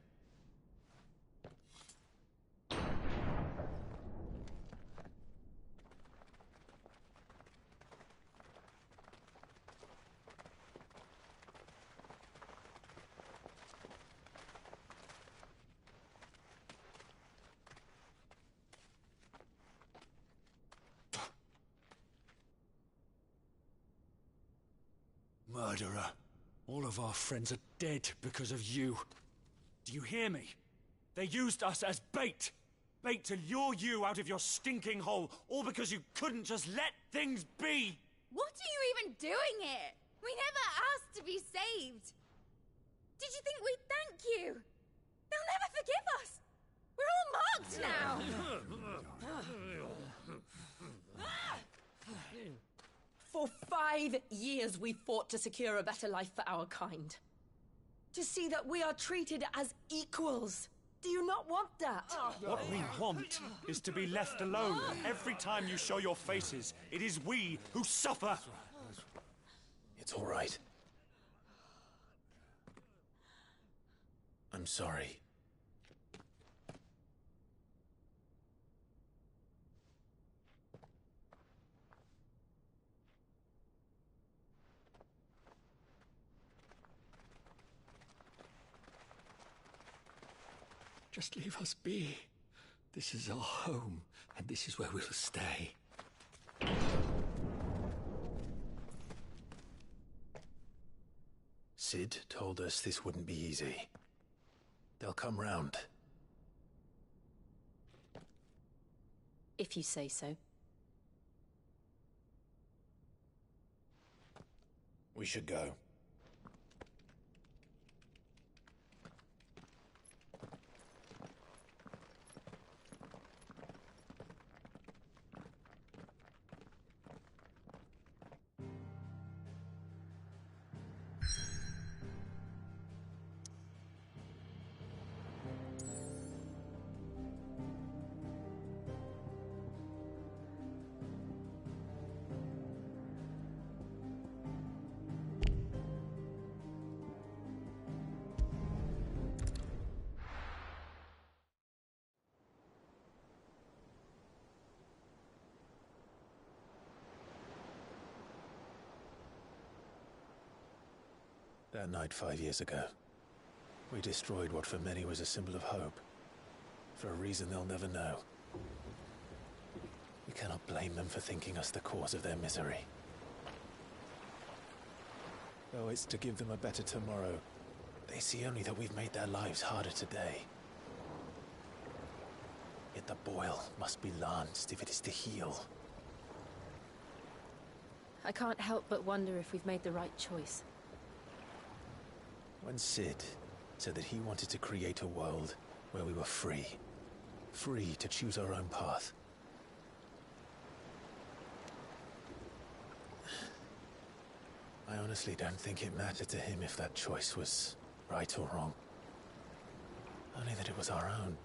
Murderer. All of our friends are dead because of you. Do you hear me? They used us as bait. Bait to lure you out of your stinking hole, all because you couldn't just let things be. What are you even doing here? We never asked to be saved. Did you think we'd thank you? They'll never forgive us. We're all marked now. For 5 years we fought to secure a better life for our kind. To see that we are treated as equals. Do you not want that? What we want is to be left alone. Every time you show your faces, it is we who suffer. It's all right. I'm sorry. Just leave us be. This is our home, and this is where we'll stay. Sid told us this wouldn't be easy. They'll come round. If you say so. We should go. That night 5 years ago, we destroyed what for many was a symbol of hope. For a reason they'll never know. We cannot blame them for thinking us the cause of their misery. Though it's to give them a better tomorrow, they see only that we've made their lives harder today. Yet the boil must be lanced if it is to heal. I can't help but wonder if we've made the right choice. When Sid said that he wanted to create a world where we were free. Free to choose our own path. I honestly don't think it mattered to him if that choice was right or wrong. Only that it was our own.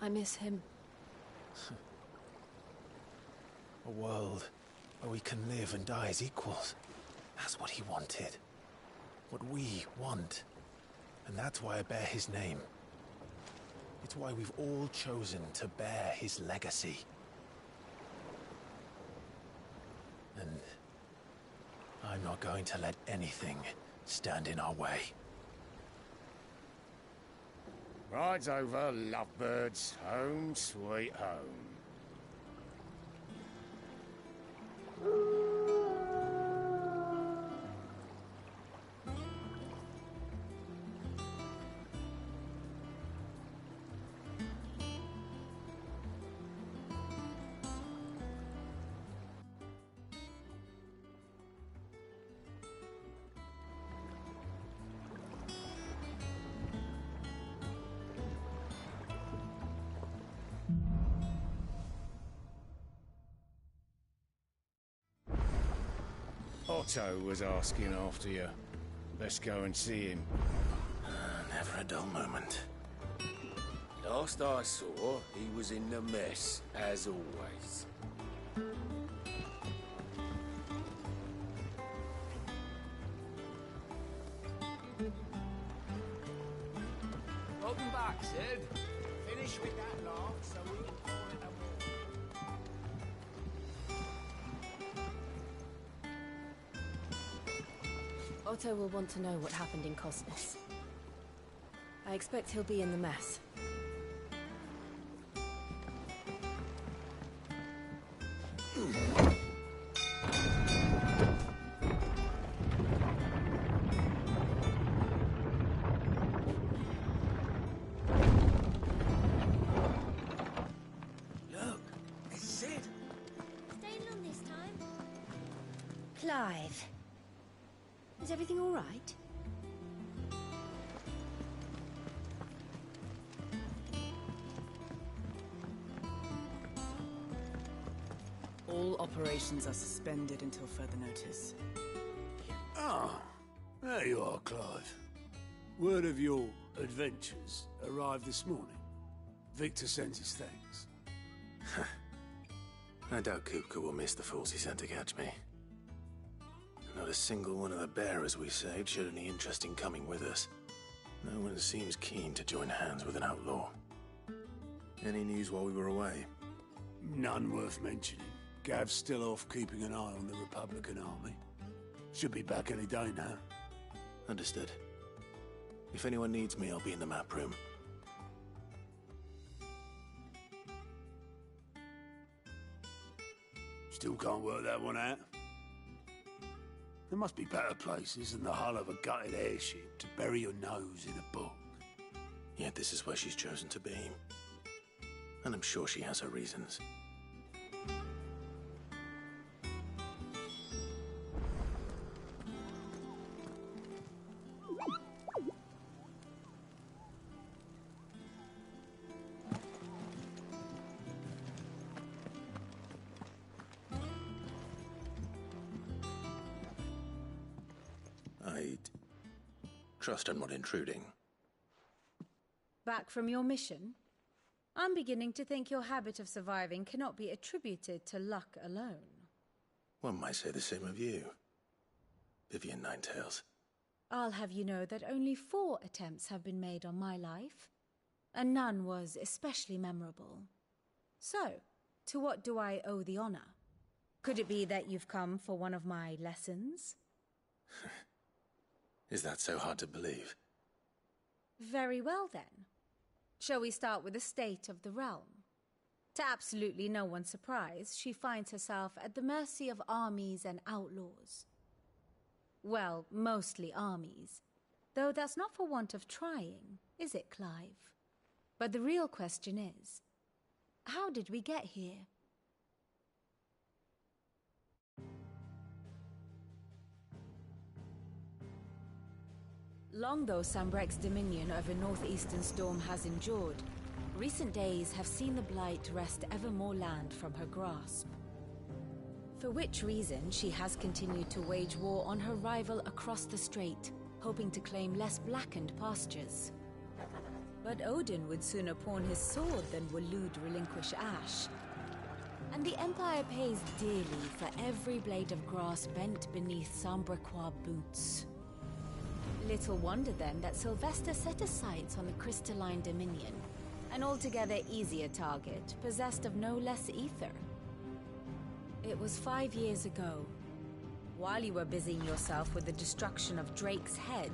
I miss him. A world where we can live and die as equals. That's what he wanted. What we want. And that's why I bear his name. It's why we've all chosen to bear his legacy. And I'm not going to let anything stand in our way. Rides over, lovebirds. Home sweet home. Otto was asking after you. Let's go and see him. Never a dull moment. Last I saw, he was in the mess, as always. Welcome back, Sid. Finish with that laugh so we can call it a war. Otto will want to know what happened in Cosmos. I expect he'll be in the mess. Look, it's Sid. Staying long this time? Clive. Is everything all right? All operations are suspended until further notice. Ah, there you are, Clive. Word of your adventures arrived this morning. Victor sends his thanks. I doubt Kupka will miss the fools he sent to catch me. Not a single one of the bearers we saved showed any interest in coming with us. No one seems keen to join hands with an outlaw. Any news while we were away? None worth mentioning. Gav's still off keeping an eye on the Republican army. Should be back any day now. Understood. If anyone needs me, I'll be in the map room. Still can't work that one out. There must be better places than the hull of a gutted airship to bury your nose in a book. Yet this is where she's chosen to be. And I'm sure she has her reasons. I'd trust I'm not intruding. Back from your mission? I'm beginning to think your habit of surviving cannot be attributed to luck alone. One might say the same of you, Vivian Ninetails. I'll have you know that only 4 attempts have been made on my life, and none was especially memorable. So, to what do I owe the honor? Could it be that you've come for one of my lessons? Is that so hard to believe? Very well then. Shall we start with the state of the realm? To absolutely no one's surprise, she finds herself at the mercy of armies and outlaws. Well, mostly armies. Though that's not for want of trying, is it, Clive? But the real question is, how did we get here? Long though Sambrek's dominion over northeastern storm has endured, recent days have seen the Blight wrest ever more land from her grasp. For which reason she has continued to wage war on her rival across the strait, hoping to claim less blackened pastures. But Odin would sooner pawn his sword than Waloed relinquish Ash. And the Empire pays dearly for every blade of grass bent beneath Sambrequois boots. Little wonder then that Sylvester set his sights on the crystalline dominion, an altogether easier target, possessed of no less ether. It was 5 years ago, while you were busying yourself with the destruction of Drake's head,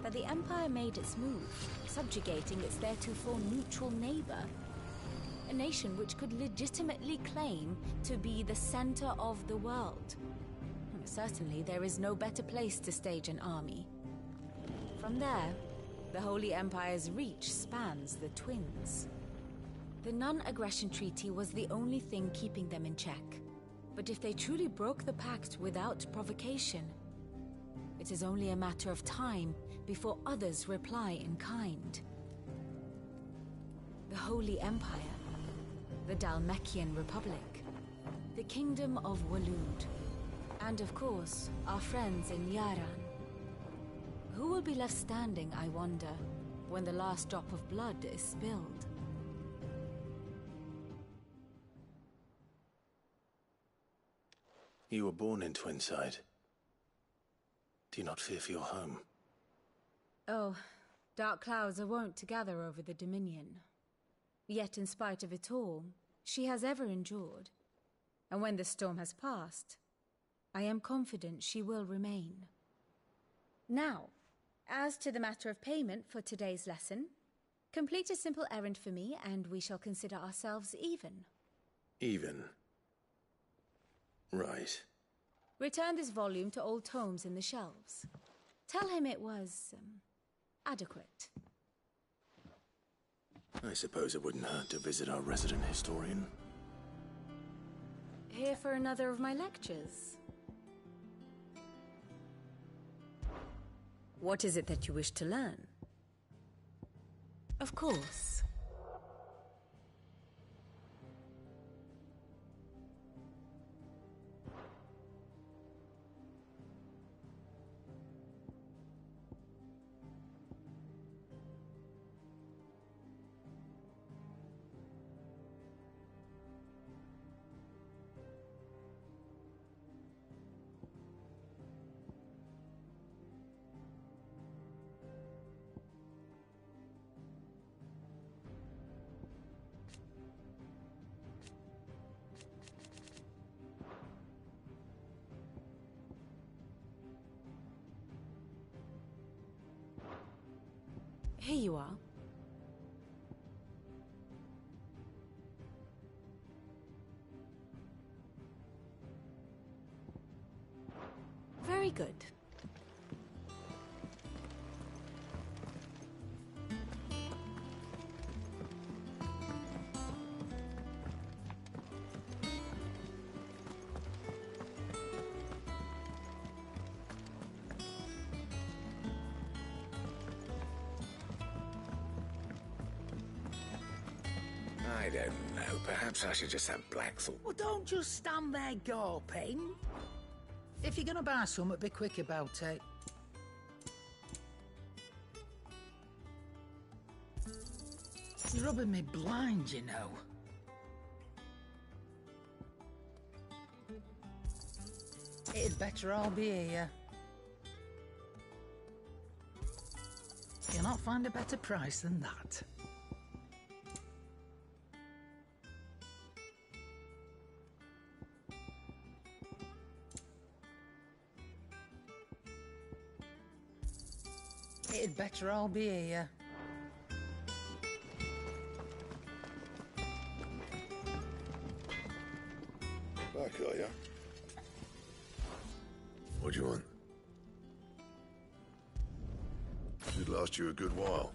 that the Empire made its move, subjugating its theretofore neutral neighbor. A nation which could legitimately claim to be the center of the world. Certainly there is no better place to stage an army. From there, the Holy Empire's reach spans the Twins. The non-aggression treaty was the only thing keeping them in check. But if they truly broke the pact without provocation, it is only a matter of time before others reply in kind. The Holy Empire, the Dhalmekian Republic, the Kingdom of Waloed, and of course, our friends in Yaran. Who will be left standing, I wonder, when the last drop of blood is spilled? You were born in Twinside. Do you not fear for your home? Oh, dark clouds are wont to gather over the Dominion. Yet in spite of it all, she has ever endured. And when the storm has passed, I am confident she will remain. Now, as to the matter of payment for today's lesson, complete a simple errand for me and we shall consider ourselves even. Even? Right. Return this volume to old tomes in the shelves. Tell him it was, adequate. I suppose it wouldn't hurt to visit our resident historian. Here for another of my lectures. What is it that you wish to learn? Of course. Here you are. Very good. I don't know. Perhaps I should just have Blackthorn. Well, don't just stand there gawping. If you're gonna buy something, be quick about it. You're rubbing me blind, you know. It'd better all be here. You'll not find a better price than that. It'd better all be here. Back, are you? What do you want? Should last you a good while.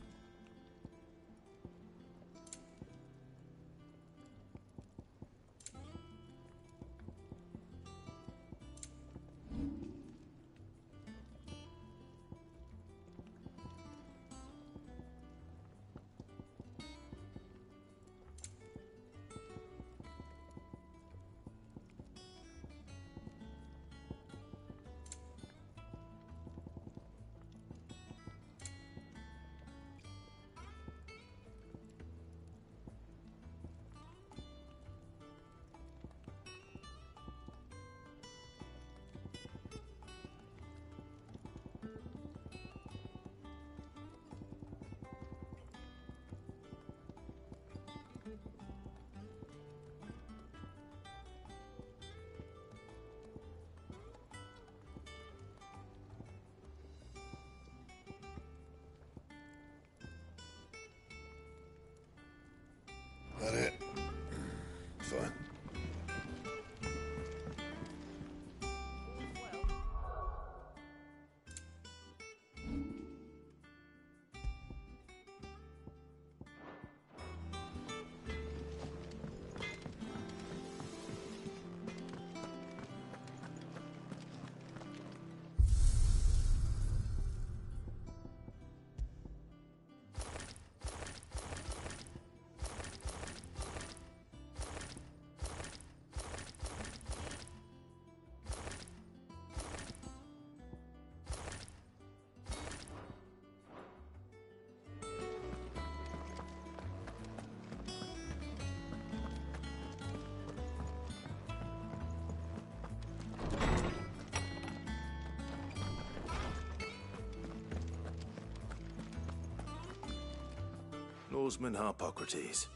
Swordsman Harpocrates.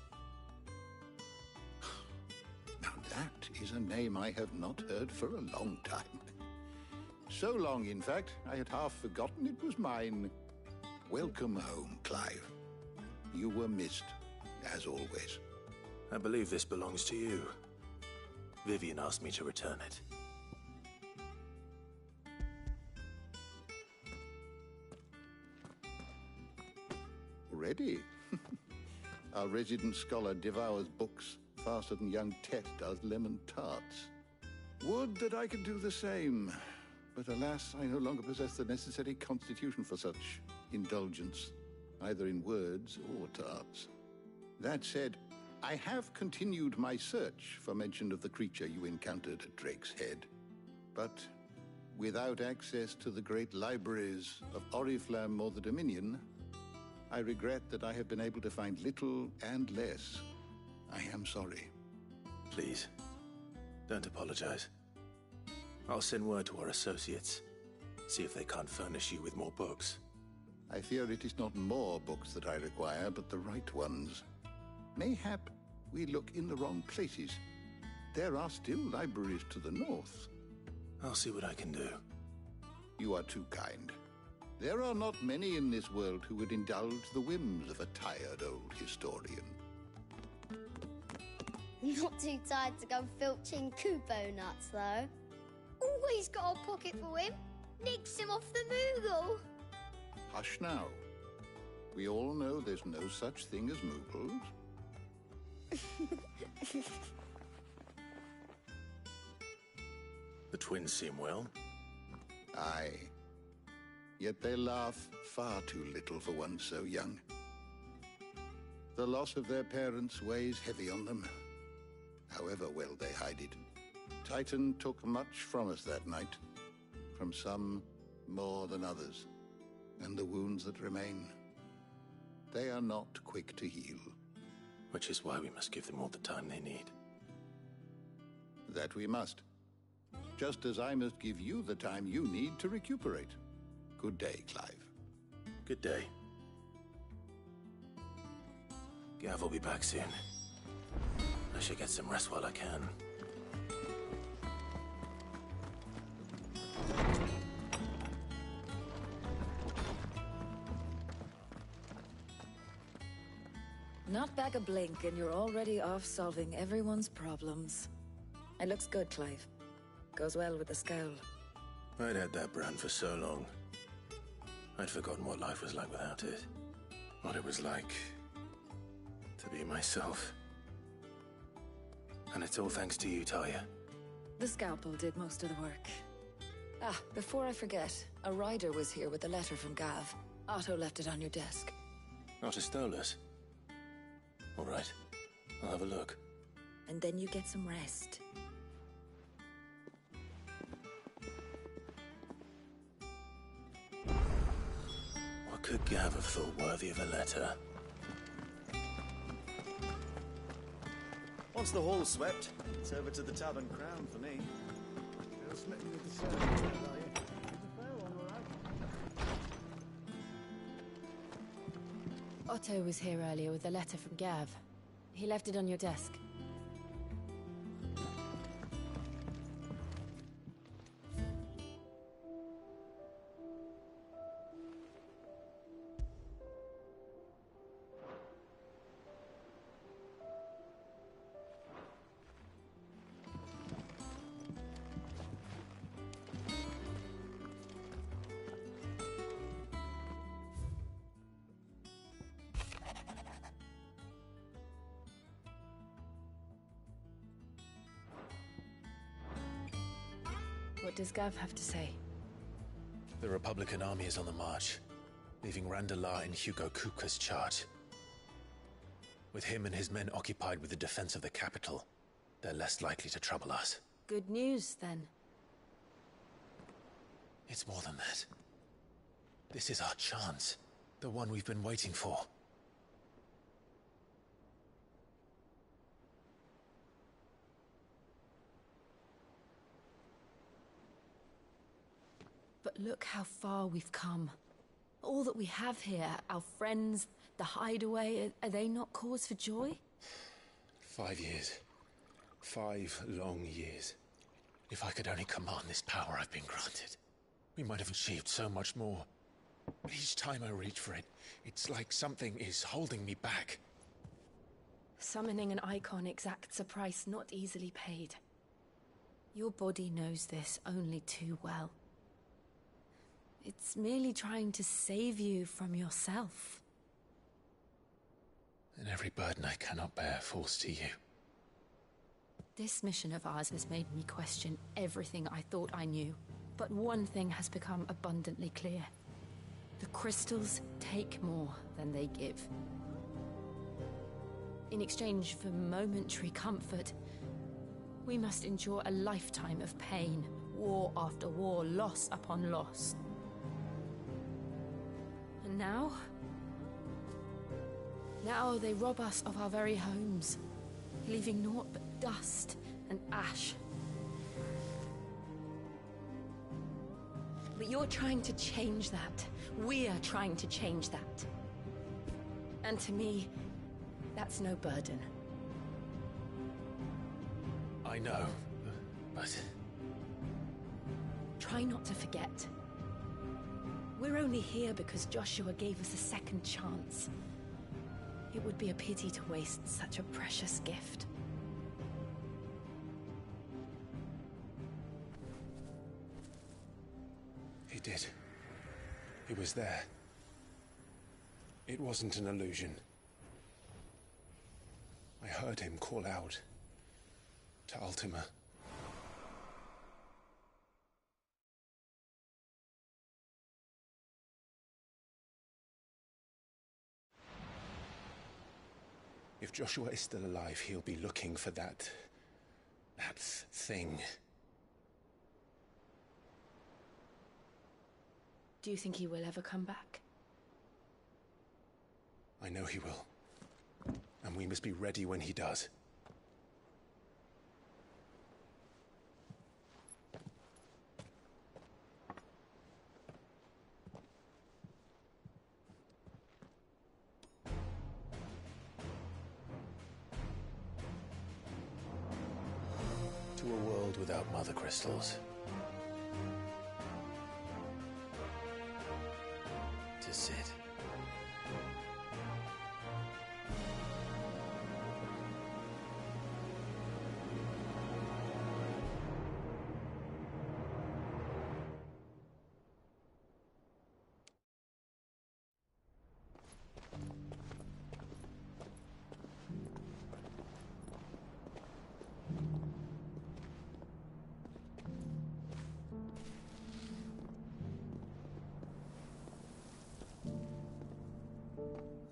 Now that is a name I have not heard for a long time. So long, in fact, I had half forgotten it was mine. Welcome home, Clive. You were missed, as always. I believe this belongs to you. Vivian asked me to return it. Ready? Our resident scholar devours books faster than young Tet does lemon tarts. Would that I could do the same. But alas, I no longer possess the necessary constitution for such indulgence, either in words or tarts. That said, I have continued my search for mention of the creature you encountered at Drake's Head. But without access to the great libraries of Oriflamme or the Dominion, I regret that I have been able to find little and less. I am sorry. Please, don't apologize. I'll send word to our associates. See if they can't furnish you with more books. I fear it is not more books that I require, but the right ones. Mayhap we look in the wrong places. There are still libraries to the north. I'll see what I can do. You are too kind. There are not many in this world who would indulge the whims of a tired old historian. Not too tired to go filching Kupo nuts, though. Always got a pocket for him. Nicks him off the Moogle. Hush now. We all know there's no such thing as Moogles. The twins seem well. Aye. Yet they laugh far too little for one so young. The loss of their parents weighs heavy on them, however well they hide it. Titan took much from us that night, from some more than others, and the wounds that remain, they are not quick to heal. Which is why we must give them all the time they need. That we must. Just as I must give you the time you need to recuperate. Good day, Clive. Good day. Gav will be back soon. I should get some rest while I can. Not back a blink and you're already off solving everyone's problems. It looks good, Clive. Goes well with the scowl. I'd had that brand for so long. I'd forgotten what life was like without it. What it was like to be myself. And it's all thanks to you, Talia. The scalpel did most of the work. Ah, before I forget, a rider was here with a letter from Gav. Otto left it on your desk. Not a Stolas. All right, I'll have a look. And then you get some rest. What could Gav have thought worthy of a letter? Once the hall's swept, it's over to the Tavern Crown for me. Just let me with the servants, are you? Otto was here earlier with a letter from Gav. He left it on your desk. What does Gav have to say? The Republican army is on the march, leaving Randalar in Hugo Kupka's charge. With him and his men occupied with the defense of the capital, they're less likely to trouble us. Good news, then. It's more than that. This is our chance. The one we've been waiting for. But look how far we've come. All that we have here, our friends, the hideaway, are they not cause for joy? 5 years. 5 long years. If I could only command this power I've been granted, we might have achieved so much more. But each time I reach for it, it's like something is holding me back. Summoning an icon exacts a price not easily paid. Your body knows this only too well. It's merely trying to save you from yourself. And every burden I cannot bear falls to you. This mission of ours has made me question everything I thought I knew. But one thing has become abundantly clear. The crystals take more than they give. In exchange for momentary comfort, we must endure a lifetime of pain, war after war, loss upon loss. And now they rob us of our very homes, leaving naught but dust and ash. But you're trying to change that. We're trying to change that. And to me, that's no burden. I know, but... Try not to forget. We're only here because Joshua gave us a second chance. It would be a pity to waste such a precious gift. He did. He was there. It wasn't an illusion. I heard him call out to Ultima. If Joshua is still alive, he'll be looking for that thing. Do you think he will ever come back? I know he will. And we must be ready when he does. To a world without mother crystals. To Sid.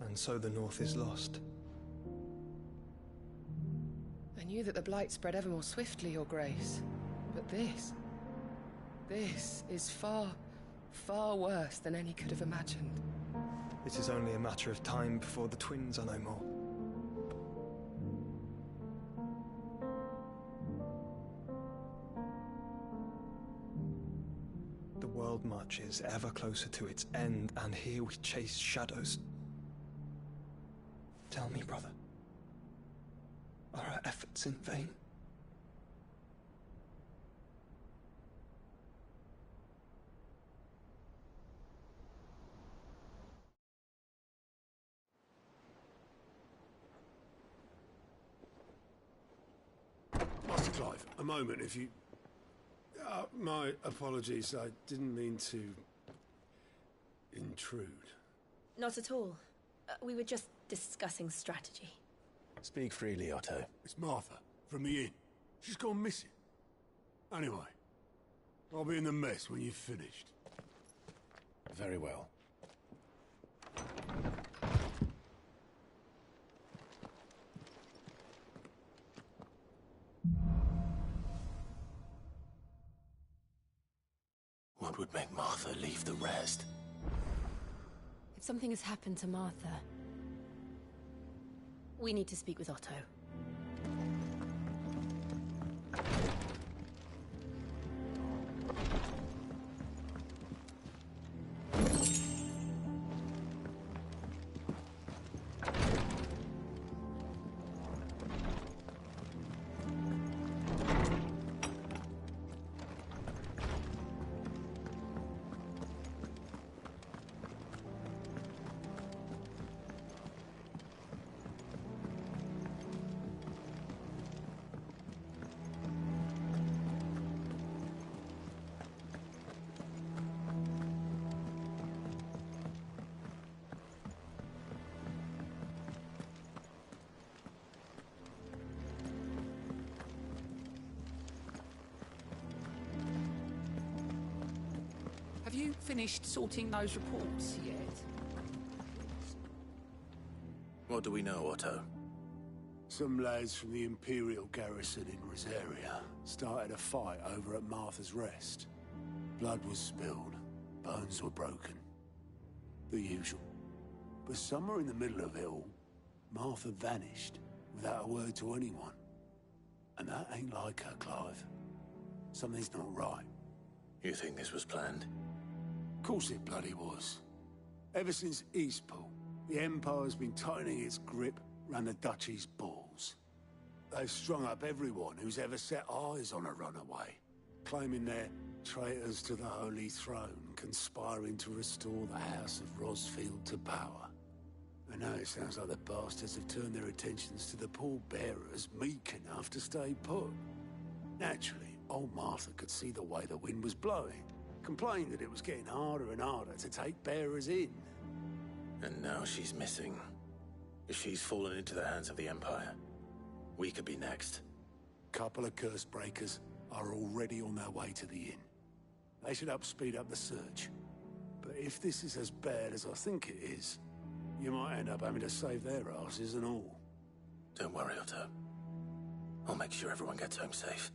And so the North is lost. I knew that the Blight spread ever more swiftly, Your Grace. But this is far, far worse than any could have imagined. It is only a matter of time before the twins are no more. The world marches ever closer to its end, and here we chase shadows. Tell me, brother, are our efforts in vain? Master Clive, a moment, if you... my apologies, I didn't mean to... intrude. Not at all. We were just discussing strategy. Speak freely, Otto. It's Martha, from the inn. She's gone missing. Anyway, I'll be in the mess when you've finished. Very well. What would make Martha leave the rest? If something has happened to Martha, we need to speak with Otto. Have you finished sorting those reports yet? What do we know, Otto? Some lads from the Imperial garrison in Rosaria started a fight over at Martha's Rest. Blood was spilled, bones were broken. The usual. But somewhere in the middle of it all, Martha vanished without a word to anyone. And that ain't like her, Clive. Something's not right. You think this was planned? Of course it bloody was. Ever since Eastpool, the Empire's been tightening its grip round the Duchy's balls. They've strung up everyone who's ever set eyes on a runaway, claiming they're traitors to the Holy Throne, conspiring to restore the House of Rosfield to power. And now it sounds like the bastards have turned their attentions to the pallbearers meek enough to stay put. Naturally, old Martha could see the way the wind was blowing, complained that it was getting harder and harder to take bearers in. And now she's missing. If she's fallen into the hands of the Empire, we could be next. Couple of curse breakers are already on their way to the inn. They should help speed up the search. But if this is as bad as I think it is, you might end up having to save their asses and all. Don't worry, Otto. I'll make sure everyone gets home safe.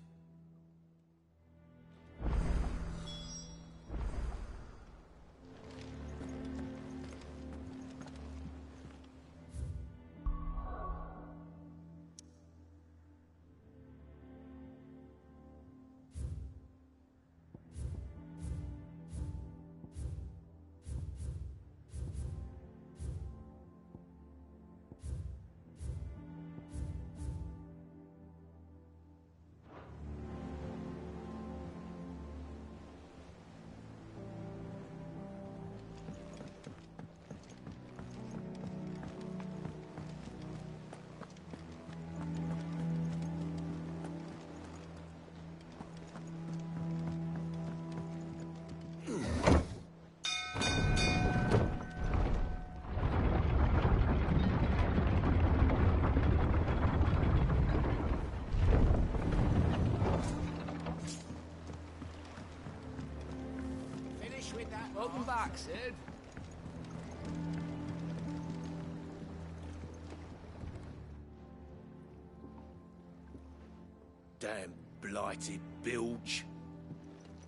Welcome back, Sid. Damn blighted bilge.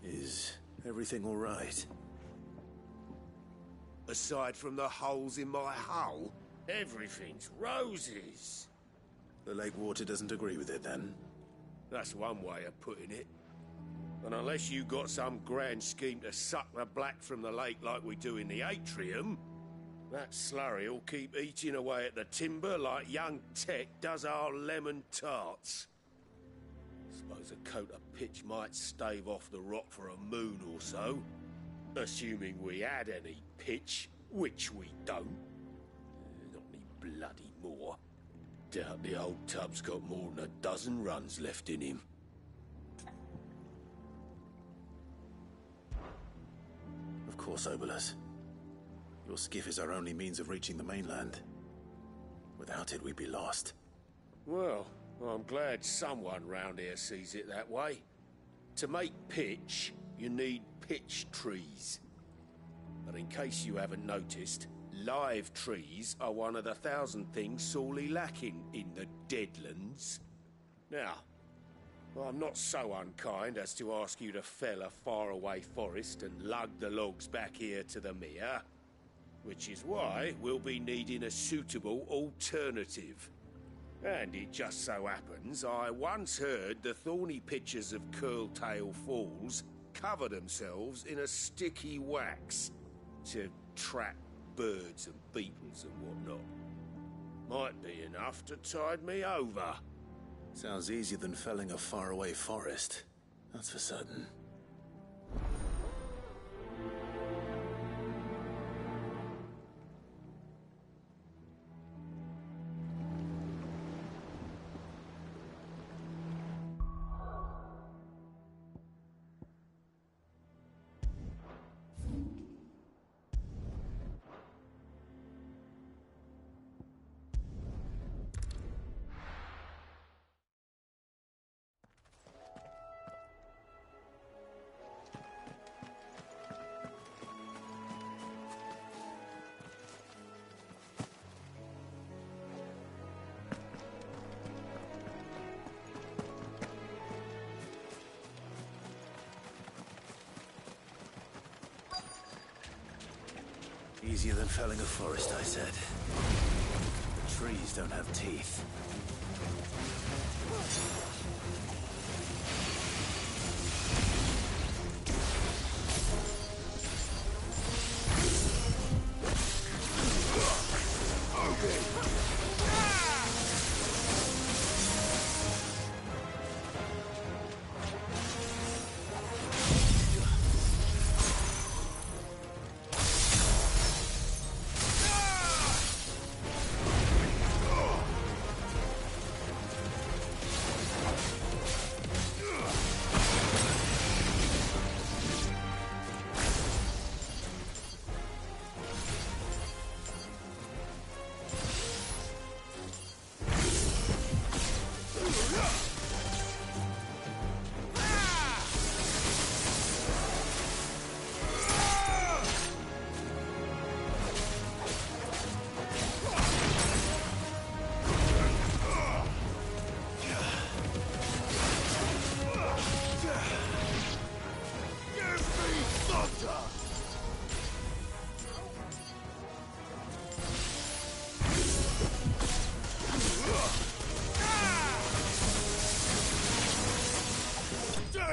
Is everything all right? Aside from the holes in my hull, everything's roses. The lake water doesn't agree with it, then? That's one way of putting it. And unless you got some grand scheme to suck the black from the lake like we do in the atrium, that slurry'll keep eating away at the timber like young Tech does our lemon tarts. Suppose a coat of pitch might stave off the rot for a moon or so, assuming we had any pitch, which we don't. Not any bloody more. Doubt the old tub's got more than a dozen runs left in him. Of course, Obolus. Your skiff is our only means of reaching the mainland. Without it, we'd be lost. Well, I'm glad someone round here sees it that way. To make pitch, you need pitch trees. But in case you haven't noticed, live trees are one of the 1,000 things sorely lacking in the Deadlands. Now, I'm not so unkind as to ask you to fell a faraway forest and lug the logs back here to the mere, which is why we'll be needing a suitable alternative. And it just so happens I once heard the thorny pitchers of Curltail Falls cover themselves in a sticky wax to trap birds and beetles and whatnot. Might be enough to tide me over. Sounds easier than felling a faraway forest. That's for certain. Easier than felling a forest, I said. Trees don't have teeth.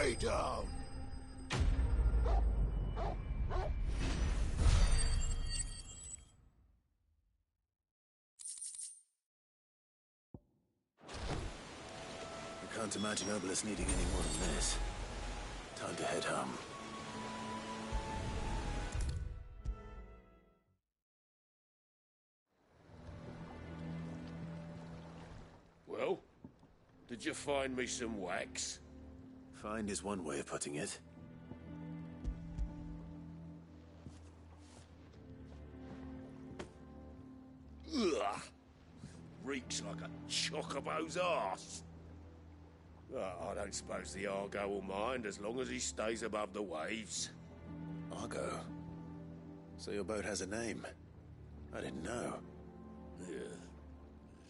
Stay down! I can't imagine Obelisk needing any more than this. Time to head home. Well, did you find me some wax? Find is one way of putting it. Ugh! Reeks like a chocobo's arse. I don't suppose the Argo will mind as long as he stays above the waves. Argo? So your boat has a name? I didn't know. Yeah.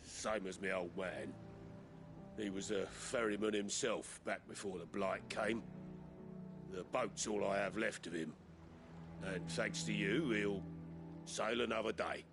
Same as me old man. He was a ferryman himself back before the Blight came. The boat's all I have left of him. And thanks to you, he'll sail another day.